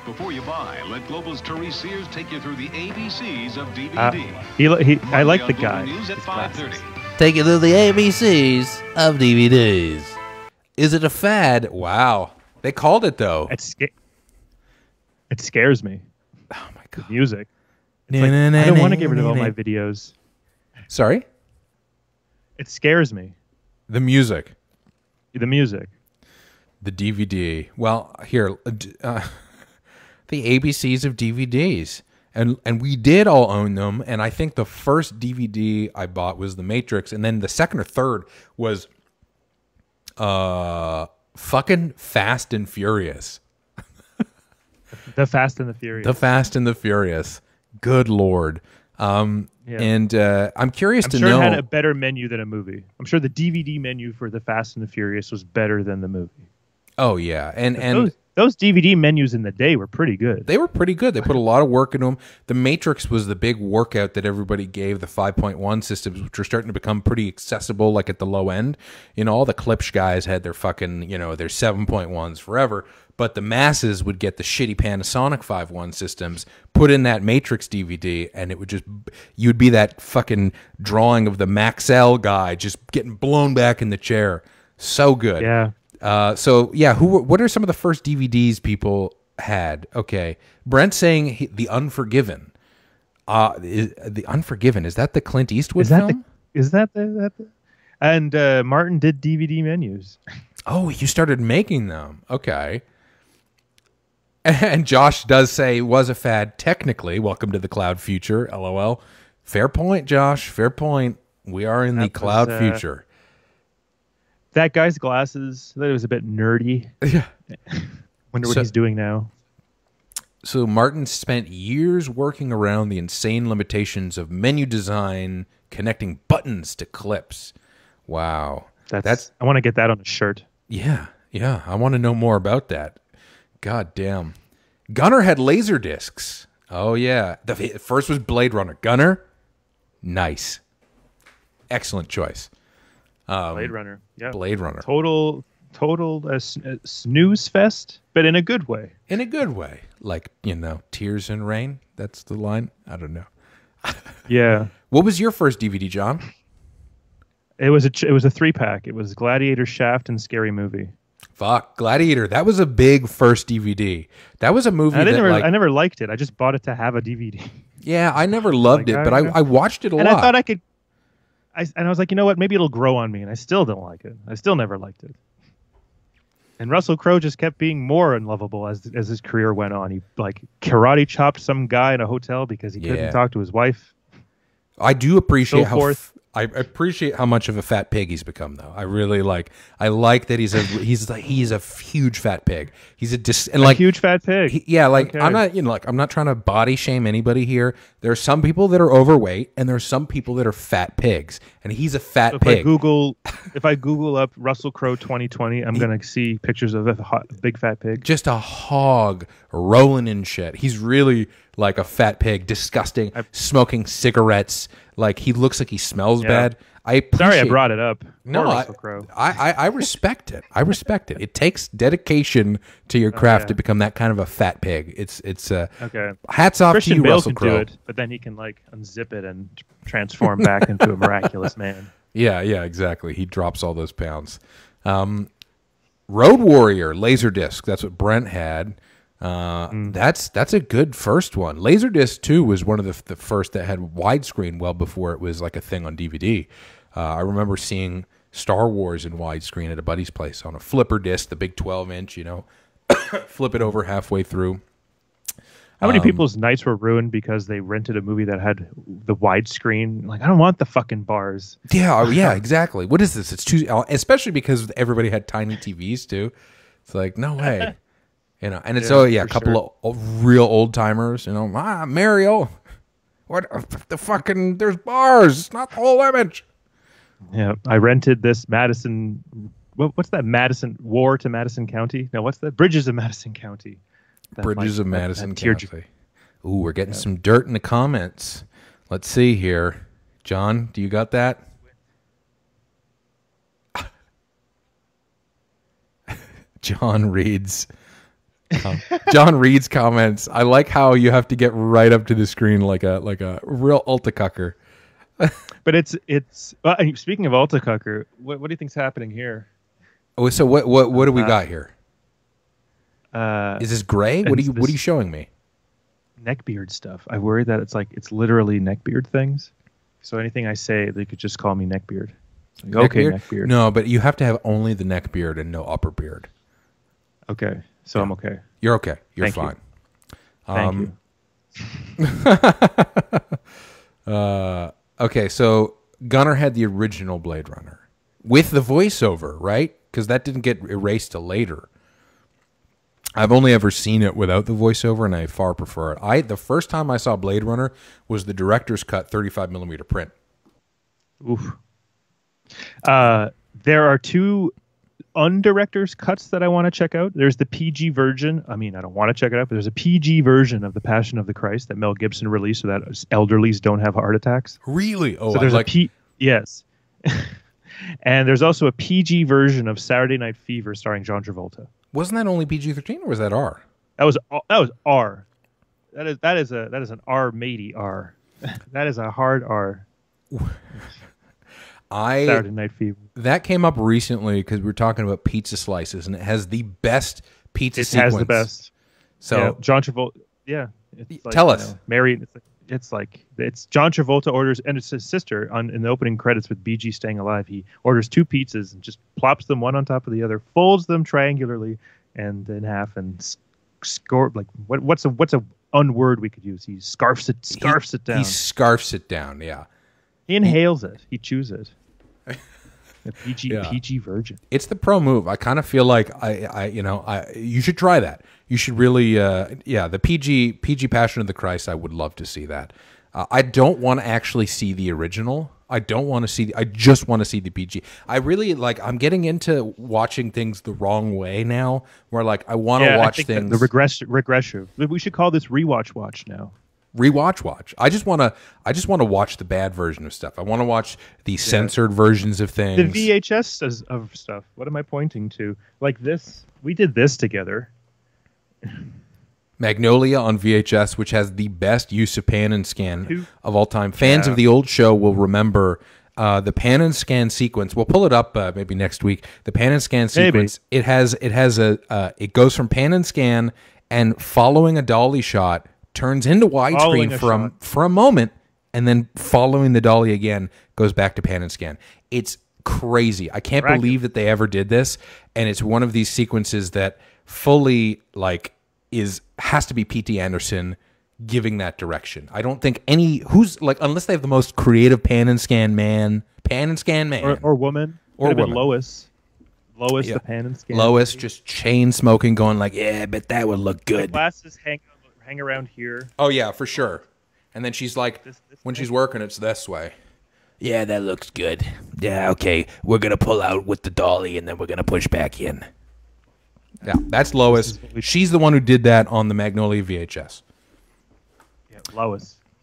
Before you buy, let Global's Therese Sears take you through the ABCs of DVD. I like Monday the on guy. Global News at His glasses. 5:30. Take you through the ABCs of DVDs. Is it a fad? Wow. They called it, though. It scares me. Oh, my God. The music. It's like, I don't want to get rid of all my videos. Sorry? It scares me. The music. The music. The DVD. Well, here, the ABCs of DVDs. And we did all own them. And I think the first DVD I bought was The Matrix. And then the second or third was fucking Fast and Furious. The Fast and the Furious. The Fast and the Furious. Good Lord. Yeah. And I'm curious to sure know. it had a better menu than a movie. I'm sure the DVD menu for The Fast and the Furious was better than the movie. Oh, yeah. And those DVD menus in the day were pretty good. they were pretty good. They put a lot of work into them. The Matrix was the big workout that everybody gave the 5.1 systems, which were starting to become pretty accessible, like at the low end. You know, all the Klipsch guys had their fucking, their 7.1s forever. But the masses would get the shitty Panasonic 5.1 systems, put in that Matrix DVD, and it would just, you'd be that fucking drawing of the Maxell guy just getting blown back in the chair. So good. Yeah. What are some of the first DVDs people had? Okay. Brent's saying The Unforgiven. The Unforgiven, is that the Clint Eastwood film? And Martin did DVD menus. Oh, you started making them. Okay. And Josh does say was a fad technically. Welcome to the cloud future, LOL. Fair point, Josh. Fair point. We are in the cloud future. That guy's glasses, that was a bit nerdy. Yeah. Wonder what he's doing now. So Martin spent years working around the insane limitations of menu design, connecting buttons to clips. Wow. That's I want to get that on a shirt. Yeah. I want to know more about that. God damn. Gunner had laser discs. Oh, yeah. The first was Blade Runner. Gunner, nice. Excellent choice. Blade Runner. Yeah. Blade Runner. Total snooze fest, but in a good way. In a good way. Like, Tears in Rain. That's the line. I don't know. Yeah. What was your first DVD, John? It was a 3-pack. It was Gladiator, Shaft, and Scary Movie. Fuck, Gladiator. That was a big first DVD. That was a movie I never liked it. I just bought it to have a DVD. Yeah, I never loved it, but I watched it a lot. And I thought I could... and I was like, you know what? Maybe it'll grow on me. And I still don't like it. I still never liked it. And Russell Crowe just kept being more unlovable as his career went on. He karate chopped some guy in a hotel because he couldn't talk to his wife. I do appreciate I appreciate how much of a fat pig he's become, though. I really like. I like that he's a huge fat pig. He's a huge fat pig. Okay. I'm not trying to body shame anybody here. There are some people that are overweight, and there are some people that are fat pigs, and he's a fat pig. If I Google up Russell Crowe 2020, I'm gonna see pictures of a big fat pig. Just a hog rolling in shit. He's really like a fat pig, disgusting, smoking cigarettes. Like he looks like he smells bad. Sorry, I brought it up. No, I respect it. I respect it. It takes dedication to your craft to become that kind of a fat pig. It's okay. Hats off Christian to you, Bale Russell can Crowe. do it, but then he can unzip it and transform back into a miraculous man. Yeah, exactly. He drops all those pounds. Road Warrior Laserdisc. That's what Brent had. That's a good first one. Laserdisc 2 was one of the first that had widescreen well before it was like a thing on DVD. I remember seeing Star Wars in widescreen at a buddy's place on a flipper disc, the big 12-inch, flip it over halfway through. How many people's nights were ruined because they rented a movie that had the widescreen? Like, I don't want the fucking bars. Yeah, exactly. What is this? It's too, especially because everybody had tiny TVs too. It's like, no way. And it's a couple of real old timers, Mario, what the fucking, there's bars, it's not the whole image. Yeah, I rented this Madison. What's that? Madison War to Madison County? No, what's that? Bridges of Madison County. Bridges of Madison County. Ooh, we're getting some dirt in the comments. Let's see here. John, do you got that? John reads comments. I like how you have to get right up to the screen like a real Altacucker. But it's well, speaking of Altacucker, what do you think's happening here? Oh, so what do we got here? Is this gray? What are you showing me? Neckbeard stuff. I worry that it's literally neckbeard things. So anything I say, they could just call me neckbeard. Like, okay, neckbeard. No, but you have to have only the neckbeard and no upper beard. Okay, so yeah. I'm okay. You're okay. You're Thank fine. Thank you. Okay, so Gunnar had the original Blade Runner with the voiceover, right? Because that didn't get erased till later. I've only ever seen it without the voiceover, and I far prefer it. The first time I saw Blade Runner was the director's cut 35mm print. Oof. There are two undirector's cuts that I want to check out. There's the PG version. I mean, I don't want to check it out, but there's a PG version of The Passion of the Christ that Mel Gibson released so that elderlies don't have heart attacks. Really? Oh, so there's yes. And there's also a PG version of Saturday Night Fever starring John Travolta. Wasn't that only PG-13 or was that R? That was R. That is an R matey R. That is a hard R. Saturday Night Fever. That came up recently because we were talking about pizza slices, and it has the best pizza sequence. It has the best. So yeah, John Travolta. Yeah, it's like, tell us, Mary. It's John Travolta orders, and it's his sister in the opening credits with BG staying alive. He orders two pizzas and just plops them one on top of the other, folds them triangularly and in half, and score like what's a unword we could use? He scarfs it down. He scarfs it down. Yeah. He inhales it. He chews it. A PG virgin. It's the pro move. I kind of feel like you should try that. You should really, the PG Passion of the Christ. I would love to see that. I don't want to actually see the original. I don't want to see. I just want to see the PG. I really like. I'm getting into watching things the wrong way now. Where like I want to watch things. The regressive. We should call this rewatch watch now. Watch. I just want to watch the bad version of stuff. I want to watch the censored versions of things. The VHS of stuff. What am I pointing to? Like this. We did this together. Magnolia on VHS, which has the best use of pan and scan of all time. Fans of the old show will remember the pan and scan sequence. We'll pull it up maybe next week. The pan and scan sequence. Maybe. It goes from pan and scan and following a dolly shot turns into widescreen for a moment, and then following the dolly again goes back to pan and scan. It's crazy. I can't believe that they ever did this, and it's one of these sequences that fully has to be P.T. Anderson giving that direction. I don't think unless they have the most creative pan and scan man or woman or woman. Lois, the pan and scan. Lois just chain smoking, going like, yeah, but that would look good. The glasses hang around here. Oh yeah, for sure. And then she's like, when she's working, it's this way. Yeah, that looks good. Yeah, okay. We're gonna pull out with the dolly, and then we're gonna push back in. Yeah, that's Lois. She's the one who did that on the Magnolia VHS. Yeah,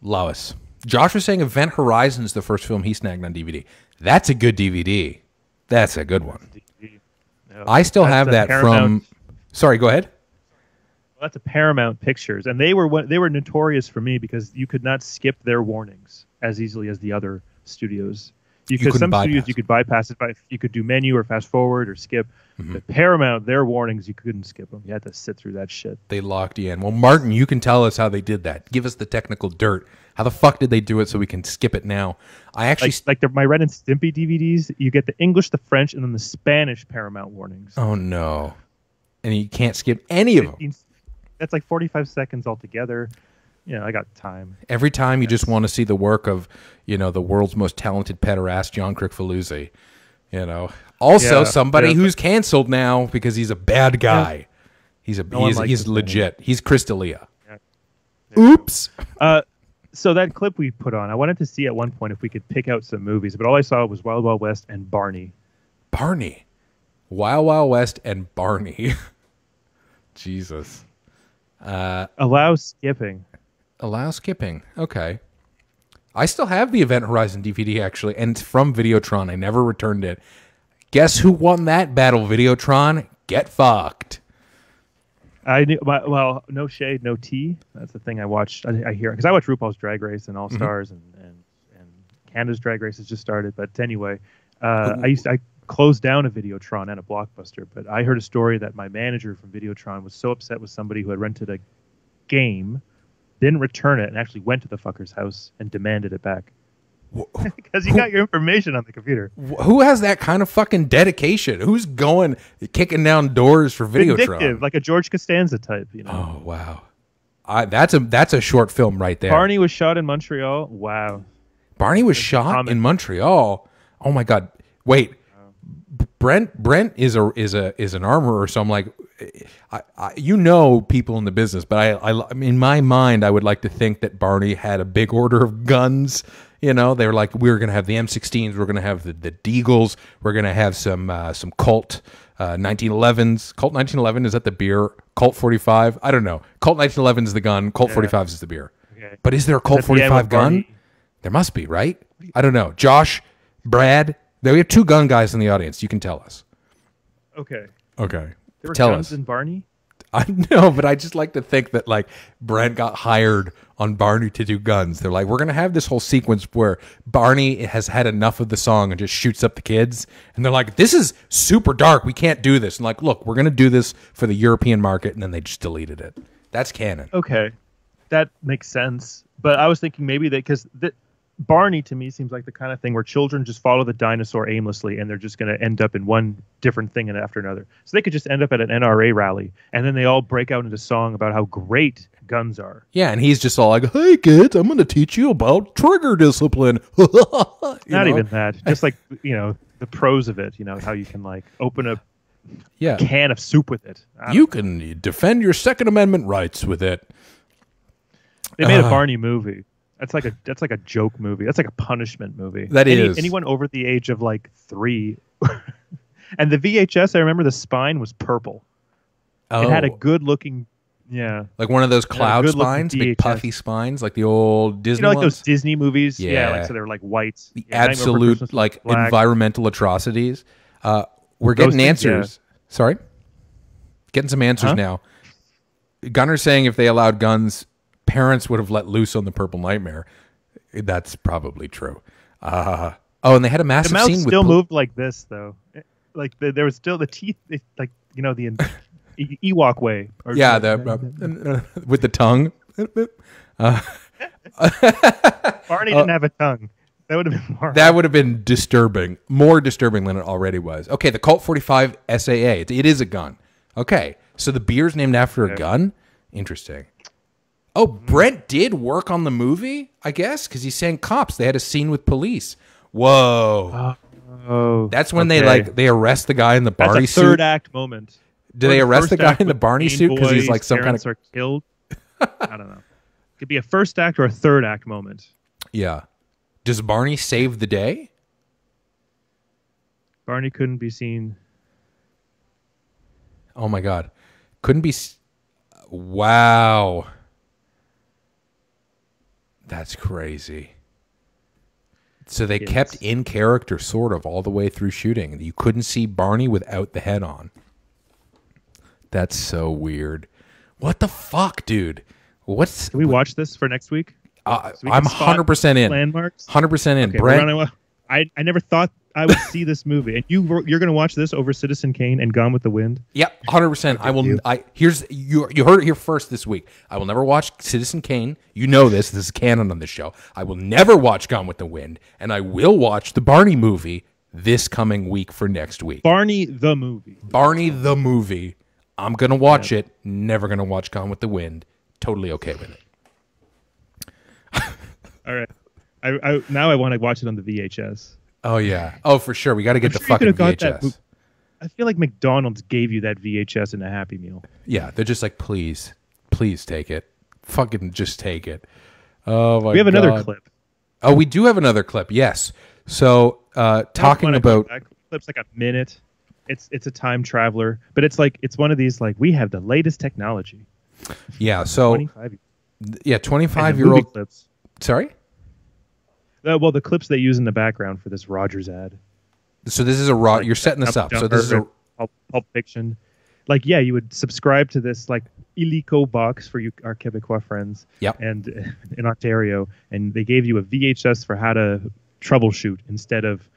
Lois. Josh was saying Event Horizon is the first film he snagged on DVD. That's a good DVD. That's a good one. No, I still have that Paramount. Sorry, go ahead. Well, that's a Paramount Pictures, and they were notorious for me because you could not skip their warnings as easily as the other studios. Some studios you could bypass it you could do menu or fast forward or skip. Mm-hmm. But Paramount, their warnings, you couldn't skip them. You had to sit through that shit. They locked you in. Well, Martin, you can tell us how they did that. Give us the technical dirt. How the fuck did they do it so we can skip it now? I actually my Ren and Stimpy DVDs. You get the English, the French, and then the Spanish Paramount warnings. Oh no! And you can't skip any of them. That's like 45 seconds altogether. I got time. Every time you just want to see the work of, the world's most talented pederast, John Crick-Faluzzi. Also somebody who's canceled now because he's a bad guy. Yeah. He's legit. He's Chris D'Elia. Yeah. Oops. So that clip we put on, I wanted to see at one point if we could pick out some movies, but all I saw was Wild Wild West and Barney. Barney. Wild Wild West and Barney. Jesus. Allow skipping. Allow skipping. Okay. I still have the Event Horizon DVD, actually, and it's from Videotron. I never returned it. Guess who won that battle, Videotron? Get fucked. I knew. Well, no shade, no tea. That's the thing I watched. I hear because I watch RuPaul's Drag Race and All Stars, and Canada's Drag Race has just started. But anyway, I closed down a Videotron and a Blockbuster. But I heard a story that my manager from Videotron was so upset with somebody who had rented a game, didn't return it, and actually went to the fucker's house and demanded it back. Because you got your information on the computer. Who has that kind of fucking dedication? Who's going kicking down doors for Videotron? Vindictive, like a George Costanza type, you know. Oh wow, that's a short film right there. Barney was shot in Montreal. Wow. Barney was shot in Montreal. Oh my God. Wait. Brent is an armorer, so I'm like, you know, people in the business, but I in my mind I would like to think that Barney had a big order of guns. You know, they were like, we're going to have the M16s, we're going to have the Deagles, we're going to have some Colt 1911s. Colt 1911, is that the beer? Colt 45? I don't know. Colt 1911 is the gun. Colt 45 is the beer. Okay. But is there a Colt 45 gun? Barney? There must be, right? I don't know. Josh, Brad, we have two gun guys in the audience. You can tell us. Okay. There were tell guns us. in Barney? I know, but I just like to think that like Brent got hired on Barney to do guns. They're like, we're going to have this whole sequence where Barney has had enough of the song and just shoots up the kids. And they're like, this is super dark. We can't do this. And like, look, we're going to do this for the European market. And then they just deleted it. That's canon. Okay. That makes sense. But I was thinking maybe because Barney to me seems like the kind of thing where children just follow the dinosaur aimlessly and they're just going to end up in one different thing after another. So they could just end up at an NRA rally and then they all break out into song about how great guns are. Yeah, and he's just all like, hey kids, I'm going to teach you about trigger discipline. Not even that. Just like, you know, the pros of it, you know, how you can like open a can of soup with it. You can defend your Second Amendment rights with it. They made a Barney movie. That's like a joke movie. That's like a punishment movie. Anyone over the age of like 3. And the VHS, I remember the spine was purple. Oh. It had a good looking, like one of those cloud spines, big puffy spines, like the old Disney. You know, like ones? those Disney movies. Yeah, like so they're like white. The absolute like environmental atrocities. We're getting answers. Yeah. Sorry, getting some answers now. Gunner's saying if they allowed guns, parents would have let loose on the Purple Nightmare. That's probably true. And they had a massive scene with... The mouth still moved like this, though. Like, there was still the teeth, like, you know, the Ewok way. Or with the tongue. Barney didn't have a tongue. That would have been more... That would have been disturbing. More disturbing than it already was. Okay, the Colt 45 SAA. It is a gun. Okay, so the beer's named after a gun? Interesting. Oh, Brent did work on the movie, I guess, because he's saying cops. They had a scene with police. Whoa. That's when they arrest the guy in the Barney suit. That's a third act moment. Do they arrest the guy in the Barney suit because he's like some kind of... are killed? I don't know. It could be a first act or a third act moment. Yeah. Does Barney save the day? Barney couldn't be seen. Oh my God. Couldn't be... Wow. That's crazy. So they kept in character sort of all the way through shooting. You couldn't see Barney without the head on. That's so weird. What the fuck, dude? Can we watch this for next week? I'm 100% in. Landmarks? 100% in. Okay, Brent, I never thought I would see this movie, and you're going to watch this over Citizen Kane and Gone with the Wind. Yep, 100%. I will. You heard it here first this week. I will never watch Citizen Kane. You know this. This is canon on this show. I will never watch Gone with the Wind, and I will watch the Barney movie this coming week for next week. Barney the movie. Barney the movie. I'm gonna watch it. Never gonna watch Gone with the Wind. Totally okay with it. All right. Now I want to watch it on the VHS. Oh yeah. Oh for sure. We got to get the fucking VHS. I feel like McDonald's gave you that VHS in a Happy Meal. Yeah, they're just like, please take it. Fucking just take it. Oh my god. We have another clip. Oh, we do have another clip. Yes. So talking about that clip's like a minute. It's a time traveler, but it's one of these like we have the latest technology. Yeah. So 25. Yeah, 25-year-old clips. Sorry? Well, the clips they use in the background for this Rogers ad. So this is you're setting this up. So this is Pulp Fiction. Like, yeah, you would subscribe to this like illico box for you, our Quebecois friends. Yep. And in Ontario, and they gave you a VHS for how to troubleshoot instead of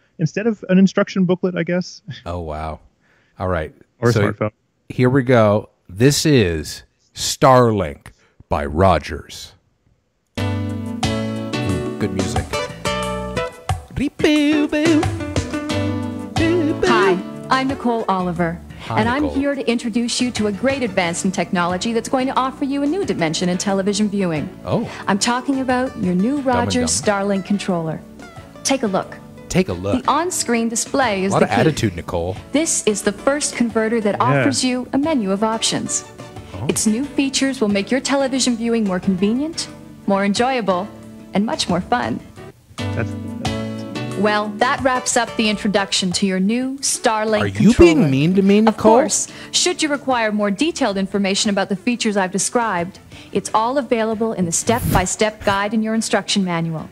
an instruction booklet, I guess. Oh wow! All right, or a smartphone. Here we go. This is Starlink by Rogers. Good music. Hi, I'm Nicole Oliver. Hi, and Nicole. I'm here to introduce you to a great advance in technology that's going to offer you a new dimension in television viewing. Oh. I'm talking about your new Rogers Dumb. Starlink controller. Take a look. Take a look. The on-screen display is A lot the of key. attitude, Nicole. This is the first converter that offers you a menu of options. Oh. Its new features will make your television viewing more convenient, more enjoyable, and much more fun. Well, that wraps up the introduction to your new Starlink Are you controller. being mean to me, Nicole? Of course, should you require more detailed information about the features I've described, it's all available in the step-by-step guide in your instruction manual.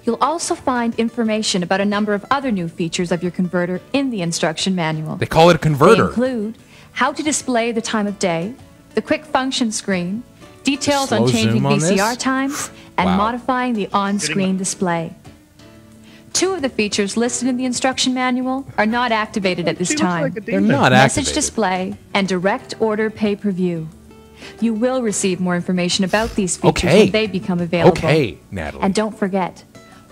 You'll also find information about a number of other new features of your converter in the instruction manual. They call it a converter. They include how to display the time of day, the quick function screen, details on Slow changing zoom on VCR this? times, and Wow. modifying the on-screen display. Two of the features listed in the instruction manual are not activated at this She looks time. like a They're demon. not Message activated. display and direct order pay-per-view. You will receive more information about these features Okay. when they become available. Okay, Natalie. And don't forget,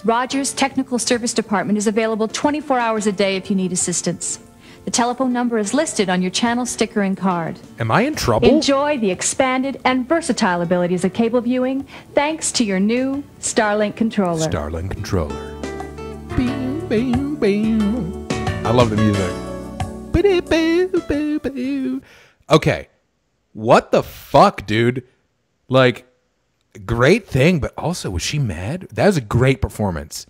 Rogers Technical Service Department is available 24 hours a day if you need assistance. The telephone number is listed on your channel sticker and card. Am I in trouble? Enjoy the expanded and versatile abilities of cable viewing thanks to your new Starlink controller. Starlink controller. Bing, bing, bing. I love the music. Okay. What the fuck, dude? Like, great thing, but also, was she mad? That was a great performance.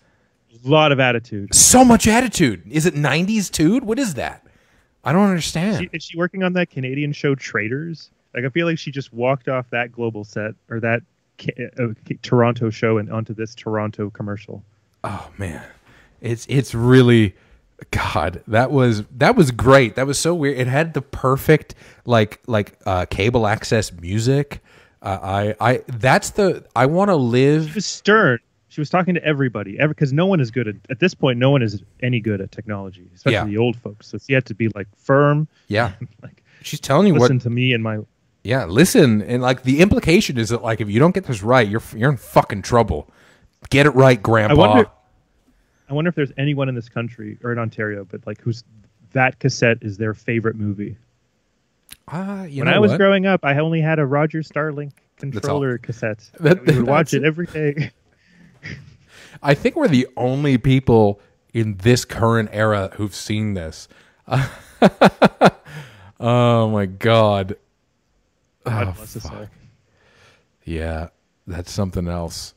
A lot of attitude. So much attitude. Is it 90s, dude? What is that? I don't understand. Is she working on that Canadian show Traders? Like, I feel like she just walked off that global set or that Toronto show and onto this Toronto commercial. Oh man, it's really, God, that was great. That was so weird. It had the perfect like cable access music. I want to live. She was stern. She was talking to everybody, because no one is good at this point. No one is any good at technology, especially Yeah. the old folks. So she had to be like firm. Yeah, like she's telling you listen what. to me and my. Yeah, listen, and like the implication is that like if you don't get this right, you're in fucking trouble. Get it right, Grandpa. I wonder if there's anyone in this country or in Ontario, but like who's that cassette is their favorite movie. When I was growing up, I only had a Rogers Starlink controller cassette. We would watch it every day. I think we're the only people in this current era who've seen this. Oh my God. God bless us all. Yeah, that's something else.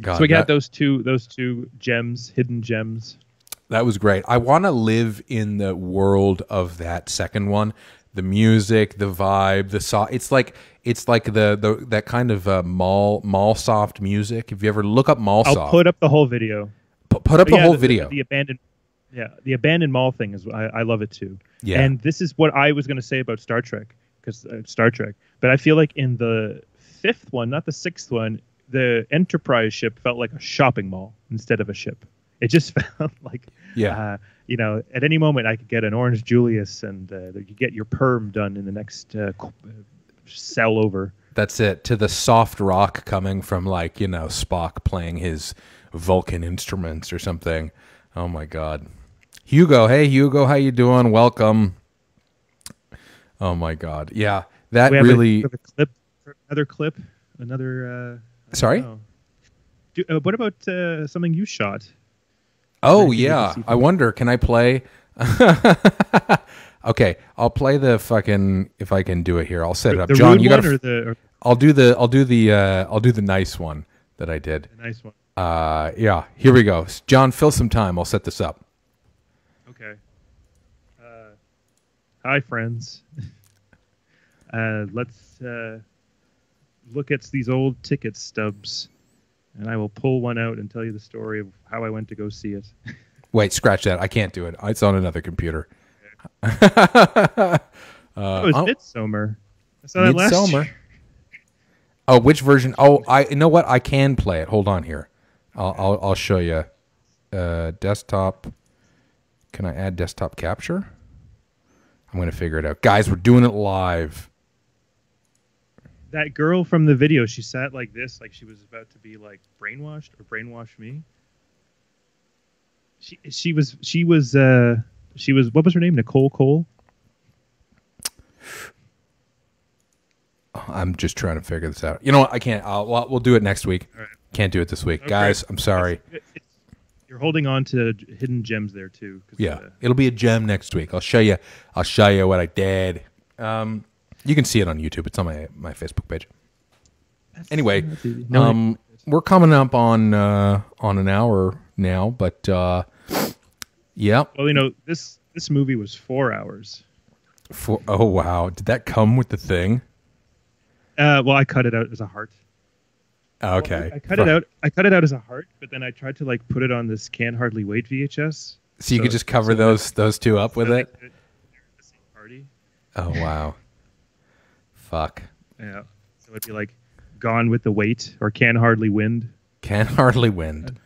God, So we got those two gems, hidden gems. that was great. I want to live in the world of that second one. The music, the vibe, the it's like the that kind of mall soft music. If you ever look up mall I'll soft, put up the whole video. put up the whole video. The abandoned mall thing is I love it too. Yeah. And this is what I was going to say about Star Trek but I feel like in the fifth one, not the sixth one, the Enterprise ship felt like a shopping mall instead of a ship. It just felt like at any moment I could get an Orange Julius and you get your perm done in the next cell over. That's it. To the soft rock coming from Spock playing his Vulcan instruments or something. Oh my God. Hugo, hey Hugo, how you doing? Welcome. Oh my God. Yeah, that we have really. another clip. Another. Sorry. What about something you shot? Oh yeah. I wonder. Can I play? Okay, I'll play the fucking. If I can do it here, I'll set it up. The John, rude you one got to. I'll do the nice one. that I did. A nice one. Yeah, here we go. John, fill some time. I'll set this up. Okay. Hi, friends. Let's look at these old ticket stubs, and I will pull one out and tell you the story of how I went to go see it. Wait, scratch that. I can't do it. It's on another computer. Okay. It was Midsommar. I saw that last year. Oh, which version? Oh, you know what? I can play it. Hold on here. I'll show you. Desktop. Can I add desktop capture? I'm going to figure it out. Guys, we're doing it live. That girl from the video, she sat like this, like she was about to be like brainwashed or brainwash me. She was what was her name? Nicole Cole? I'm just trying to figure this out. You know what? I can't. We'll do it next week. Right. Can't do it this week. Okay. Guys, I'm sorry. You're holding on to hidden gems there too. Yeah, it'll be a gem next week. I'll show you what I did. You can see it on YouTube. It's on my Facebook page. Anyway, we're coming up on an hour now, but yeah. Well, you know, this movie was 4 hours. Oh wow! Did that come with the thing? Well, I cut it out as a heart. Okay. Well, I cut it out as a heart, but then I tried to like put it on this Can't Hardly Wait VHS. So you could just cover those two up with it. The same party. Oh wow. Fuck. Yeah. So it'd be like Gone with the Weight or Can't Hardly Wind. Can't Hardly Wind.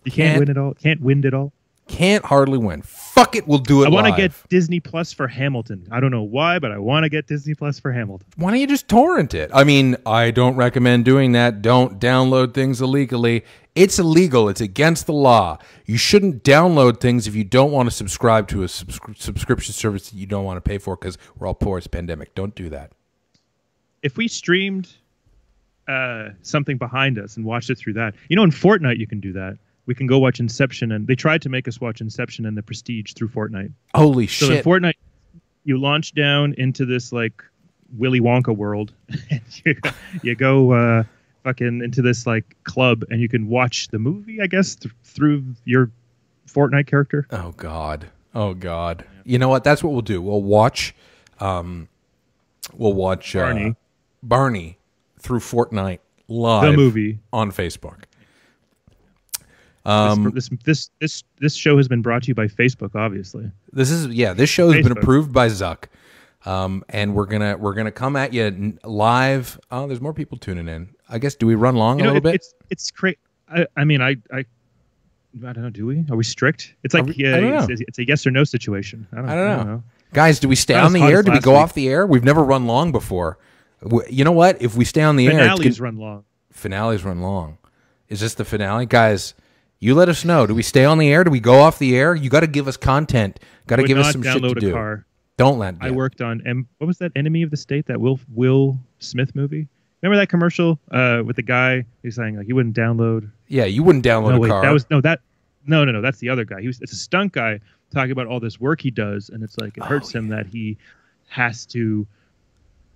You can't win it all. Can't wind it all. Can't Hardly Win. Fuck it, we'll do it. I want to live. get Disney Plus for Hamilton. I don't know why, but I want to get Disney Plus for Hamilton. Why don't you just torrent it? I mean, I don't recommend doing that. Don't download things illegally. It's illegal. It's against the law. You shouldn't download things if you don't want to subscribe to a subscription service that you don't want to pay for because we're all poor. It's a pandemic. Don't do that. If we streamed something behind us and watched it through that, you know, in Fortnite you can do that. We can go watch Inception, and they tried to make us watch Inception and The Prestige through Fortnite. Holy so shit. So in Fortnite, you launch down into this, like, Willy Wonka world. And you go fucking into this, like, club, and you can watch the movie, I guess, through your Fortnite character. Oh, God. Oh, God. Yeah. You know what? That's what we'll do. We'll watch Barney through Fortnite live. The movie. On Facebook. This show has been brought to you by Facebook, obviously. This show has been approved by Zuck, and we're gonna come at you live. Oh, there's more people tuning in. I guess, do we run long a little bit? It's crazy. I mean, I don't know. Do we? Are we strict? It's like it's a yes or no situation. I don't know. Guys, do we stay on the air? Do we go off the air? We've never run long before. You know what? If we stay on the air, finales run long. Finales run long. Is this the finale, guys? You let us know. Do we stay on the air? Do we go off the air? You got to give us content. Got to give us some shit to do. Car. Don't let. I worked on what was that Enemy of the State? That Will Smith movie? Remember that commercial with the guy who's saying like you wouldn't download? Yeah, you wouldn't download a car. No. That's the other guy. It's a stunt guy talking about all this work he does, and it's like it hurts him that he has to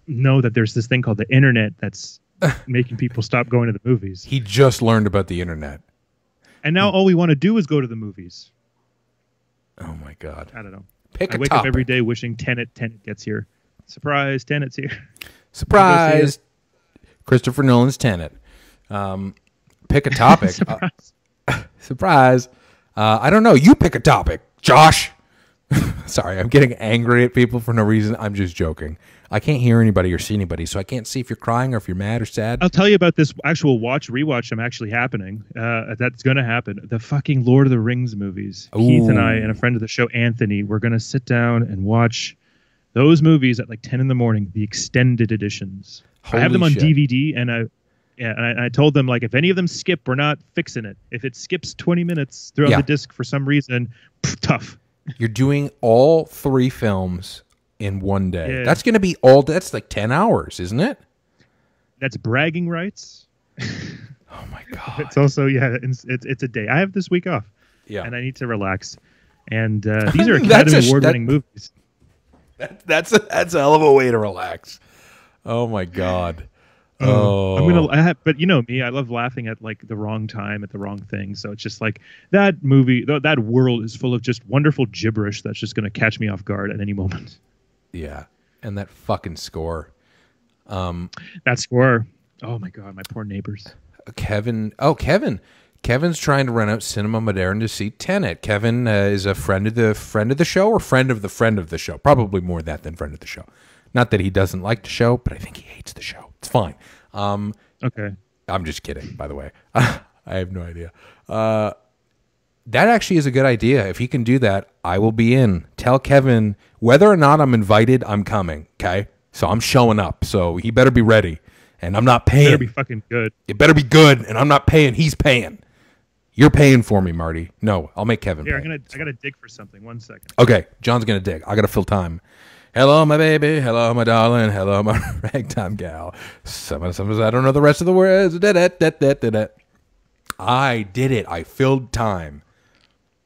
know that there's this thing called the internet that's making people stop going to the movies. He just learned about the internet. And now all we want to do is go to the movies. Oh, my God. I don't know. I wake up every day wishing Tenet gets here. Surprise, Tenet's here. Surprise. Christopher Nolan's Tenet. Pick a topic. Surprise. Surprise. I don't know. You pick a topic, Josh. Sorry, I'm getting angry at people for no reason. I'm just joking. I can't hear anybody or see anybody, so I can't see if you're crying or if you're mad or sad. I'll tell you about this actual Watch Rewatch I'm actually happening. That's going to happen. The fucking Lord of the Rings movies. Ooh. Keith and I and a friend of the show, Anthony, we're going to sit down and watch those movies at like 10 in the morning, the extended editions. Holy I have them on shit. DVD, and I told them, like, if any of them skip, we're not fixing it. If it skips 20 minutes throughout the disc for some reason, tough. You're doing all 3 films in one day. Yeah. That's going to be that's like 10 hours, isn't it? That's bragging rights. Oh my God. It's also, it's a day. I have this week off. Yeah. And I need to relax. And these are Academy Award-winning movies. That's a hell of a way to relax. Oh my God. But you know me, I love laughing at like the wrong time at the wrong thing. So it's just like that movie, that world is full of just wonderful gibberish that's just going to catch me off guard at any moment. Yeah, and that fucking score. That score. Oh my god, my poor neighbors. Kevin. Kevin's trying to rent out Cinema Moderne to see Tenet. Kevin is a friend of the show, or friend of the show. Probably more that than friend of the show. Not that he doesn't like the show, but I think he hates the show. It's fine. Okay. I'm just kidding, by the way. I have no idea. That actually is a good idea. If he can do that, I will be in. Tell Kevin, whether or not I'm invited, I'm coming, okay? So I'm showing up, so he better be ready. And I'm not paying. It better be fucking good. It better be good, and I'm not paying. He's paying. You're paying for me, Marty. No, I'll make Kevin pay. I gotta dig for something. 1 second. Okay, John's gonna dig. I gotta fill time. Hello, my baby. Hello, my darling. Hello, my ragtime gal. Sometimes I don't know the rest of the words. I did it. I filled time.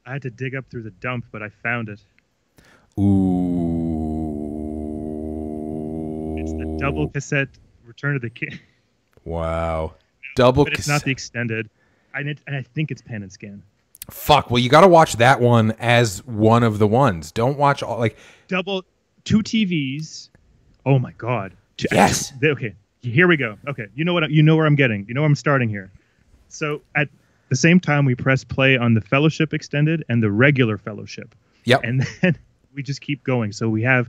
I had to dig up through the dump, but I found it. Ooh. It's the double cassette Return of the King. Wow. Double but it's not the extended. And I think it's Pan and Scan. Fuck. Well, you got to watch that one as one of the ones. Don't watch all like double 2 TVs. Oh my god. Yes. Okay. Here we go. Okay. You know where I'm getting. You know where I'm starting here. So at the same time, we press play on the Fellowship Extended and the regular Fellowship. Yep. And then we just keep going. So we have,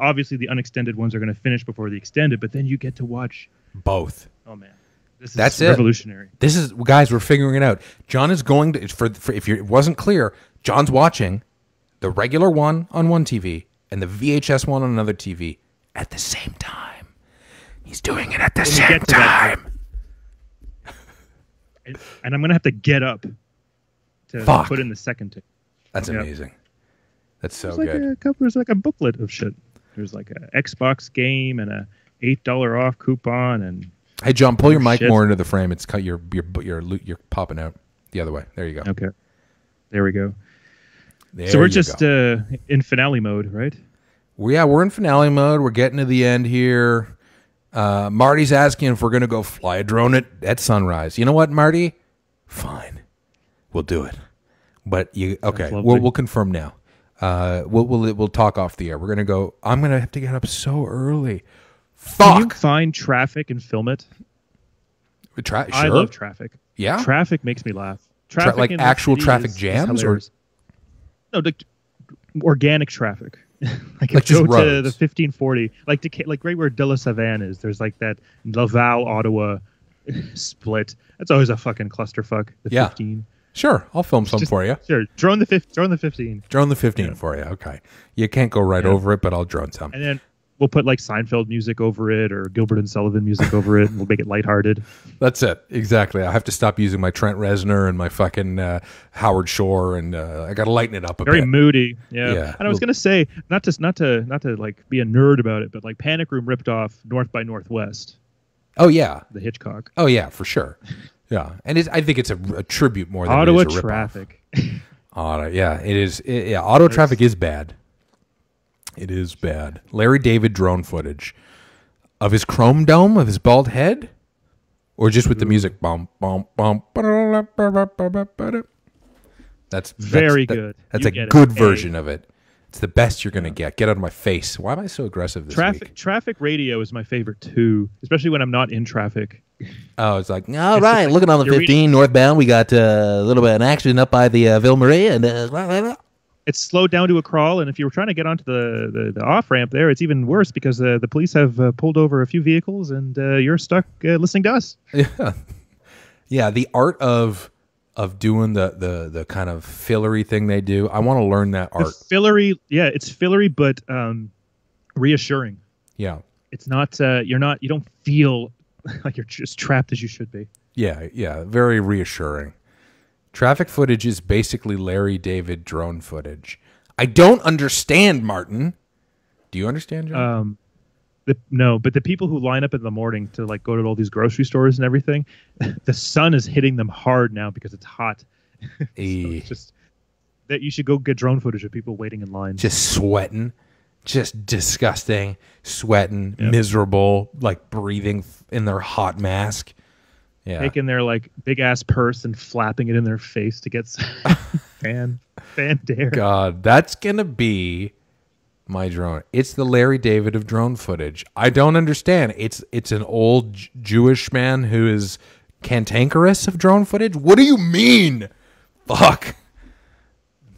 obviously the unextended ones are going to finish before the extended, but then you get to watch both. Oh man. That's revolutionary. This is, guys, we're figuring it out. John is going to, for if it wasn't clear, John's watching the regular one on one TV and the VHS one on another TV at the same time. He's doing it at the same time. And I'm going to have to get up to put in the second tape. That's amazing. That's so good. There's like a booklet of shit. There's like an Xbox game and a $8 off coupon and. Hey John, pull your mic more into the frame. It's cut. You're popping out the other way. There you go. Okay, there we go. So we're just in finale mode, right? We're in finale mode. We're getting to the end here. Marty's asking if we're gonna go fly a drone at sunrise. You know what, Marty? Fine, we'll do it. But we'll confirm now. We'll talk off the air. We're gonna go. I'm gonna have to get up so early. Fuck. Can you find Traffic and film it? Sure. I love Traffic. Yeah, Traffic makes me laugh. Traffic like actual traffic jams, or no, like organic traffic. like just go roads. To the 1540, like right where De La Savane is. There's like that Laval Ottawa split. That's always a fucking clusterfuck. The 15. Sure, I'll film some for you. Sure, drone the 15. Drone the 15 for you. Okay, you can't go right over it, but I'll drone some. And then we'll put like Seinfeld music over it or Gilbert and Sullivan music over it. And we'll make it lighthearted. That's it. Exactly. I have to stop using my Trent Reznor and my fucking Howard Shore, and I got to lighten it up a bit. Very moody. Yeah. And I was going to say, not to like be a nerd about it, but like Panic Room ripped off North by Northwest. Oh, yeah. The Hitchcock. Oh, yeah, for sure. Yeah. And I think it's a tribute more than Ottawa it is a Traffic. Yeah, it is. Ottawa Traffic is bad. It is bad. Larry David drone footage of his chrome dome, of his bald head, or just with the music. That's very good. That's a good version of it. It's the best you're going to get. Get out of my face. Why am I so aggressive this week? Traffic radio is my favorite too, especially when I'm not in traffic. Oh, it's like, all right, like, looking on the 15 northbound, we got a little bit of an accident up by the Ville Marie, and it's slowed down to a crawl, and if you were trying to get onto the off ramp there, it's even worse because the police have pulled over a few vehicles, and you're stuck listening to us. Yeah. The art of doing the kind of fillery thing they do. I want to learn that art. It's fillery, but reassuring. Yeah, it's not. You don't feel like you're just trapped as you should be. Yeah, very reassuring. Traffic footage is basically Larry David drone footage. I don't understand, Martin. Do you understand, John? No, but the people who line up in the morning to like go to all these grocery stores and everything, the sun is hitting them hard now because it's hot. So it's just that you should go get drone footage of people waiting in line. Just sweating. just disgusting, sweating, miserable, like breathing in their hot mask. Yeah. Taking their like big ass purse and flapping it in their face to get fan dare. God, that's gonna be my drone. It's the Larry David of drone footage. I don't understand. It's an old Jewish man who is cantankerous of drone footage. What do you mean? Fuck.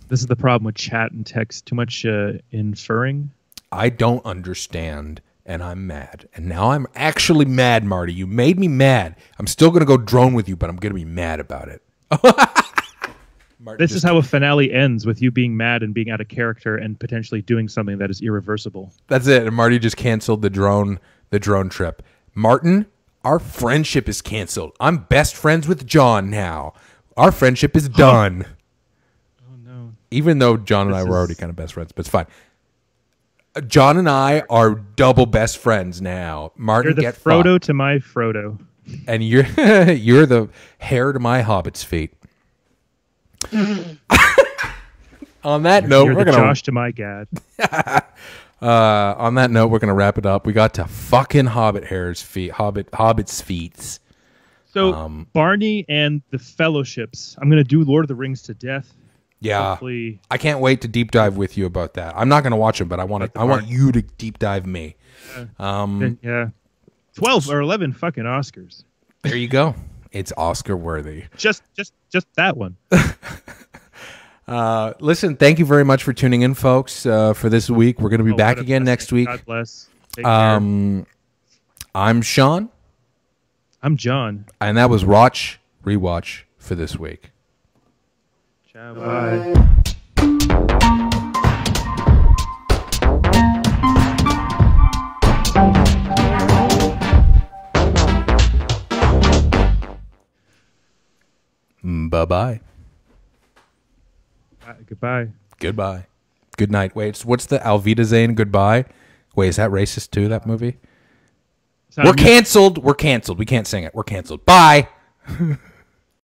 This is the problem with chat and text. Too much inferring. I don't understand, and I'm mad. And now I'm actually mad, Marty. You made me mad. I'm still going to go drone with you, but I'm going to be mad about it. This is how a finale ends, with you being mad and being out of character and potentially doing something that is irreversible. That's it. And Marty just canceled the drone trip. Martin, our friendship is canceled. I'm best friends with John now. Our friendship is done. Oh, no. Even though John and I were already kind of best friends, but it's fine. John and I are double best friends now. Martin, you're the get Frodo fucked. to my Frodo, and you're you're the hair to my Hobbit's feet. On that note, you're we're the gonna Josh to my Gad. on that note, we're gonna wrap it up. We got to fucking Hobbit's feet. So Barney and the Fellowships. I'm gonna do Lord of the Rings to death. Yeah, hopefully. I can't wait to deep dive with you about that. I'm not going to watch them, but I want you to deep dive me. Yeah, 12 or 11 fucking Oscars. There you go. It's Oscar worthy. Just that one. Listen, thank you very much for tuning in, folks. For this week, we're going to be back again next week. God bless. Take care. I'm Sean. I'm John. And that was Watch Rewatch for this week. Ciao. Bye. Bye-bye. Goodbye. Goodbye. Good night. Wait, what's the Alvida Zane goodbye? Wait, is that racist too, that movie? We're canceled. We're canceled. We can't sing it. We're canceled. Bye.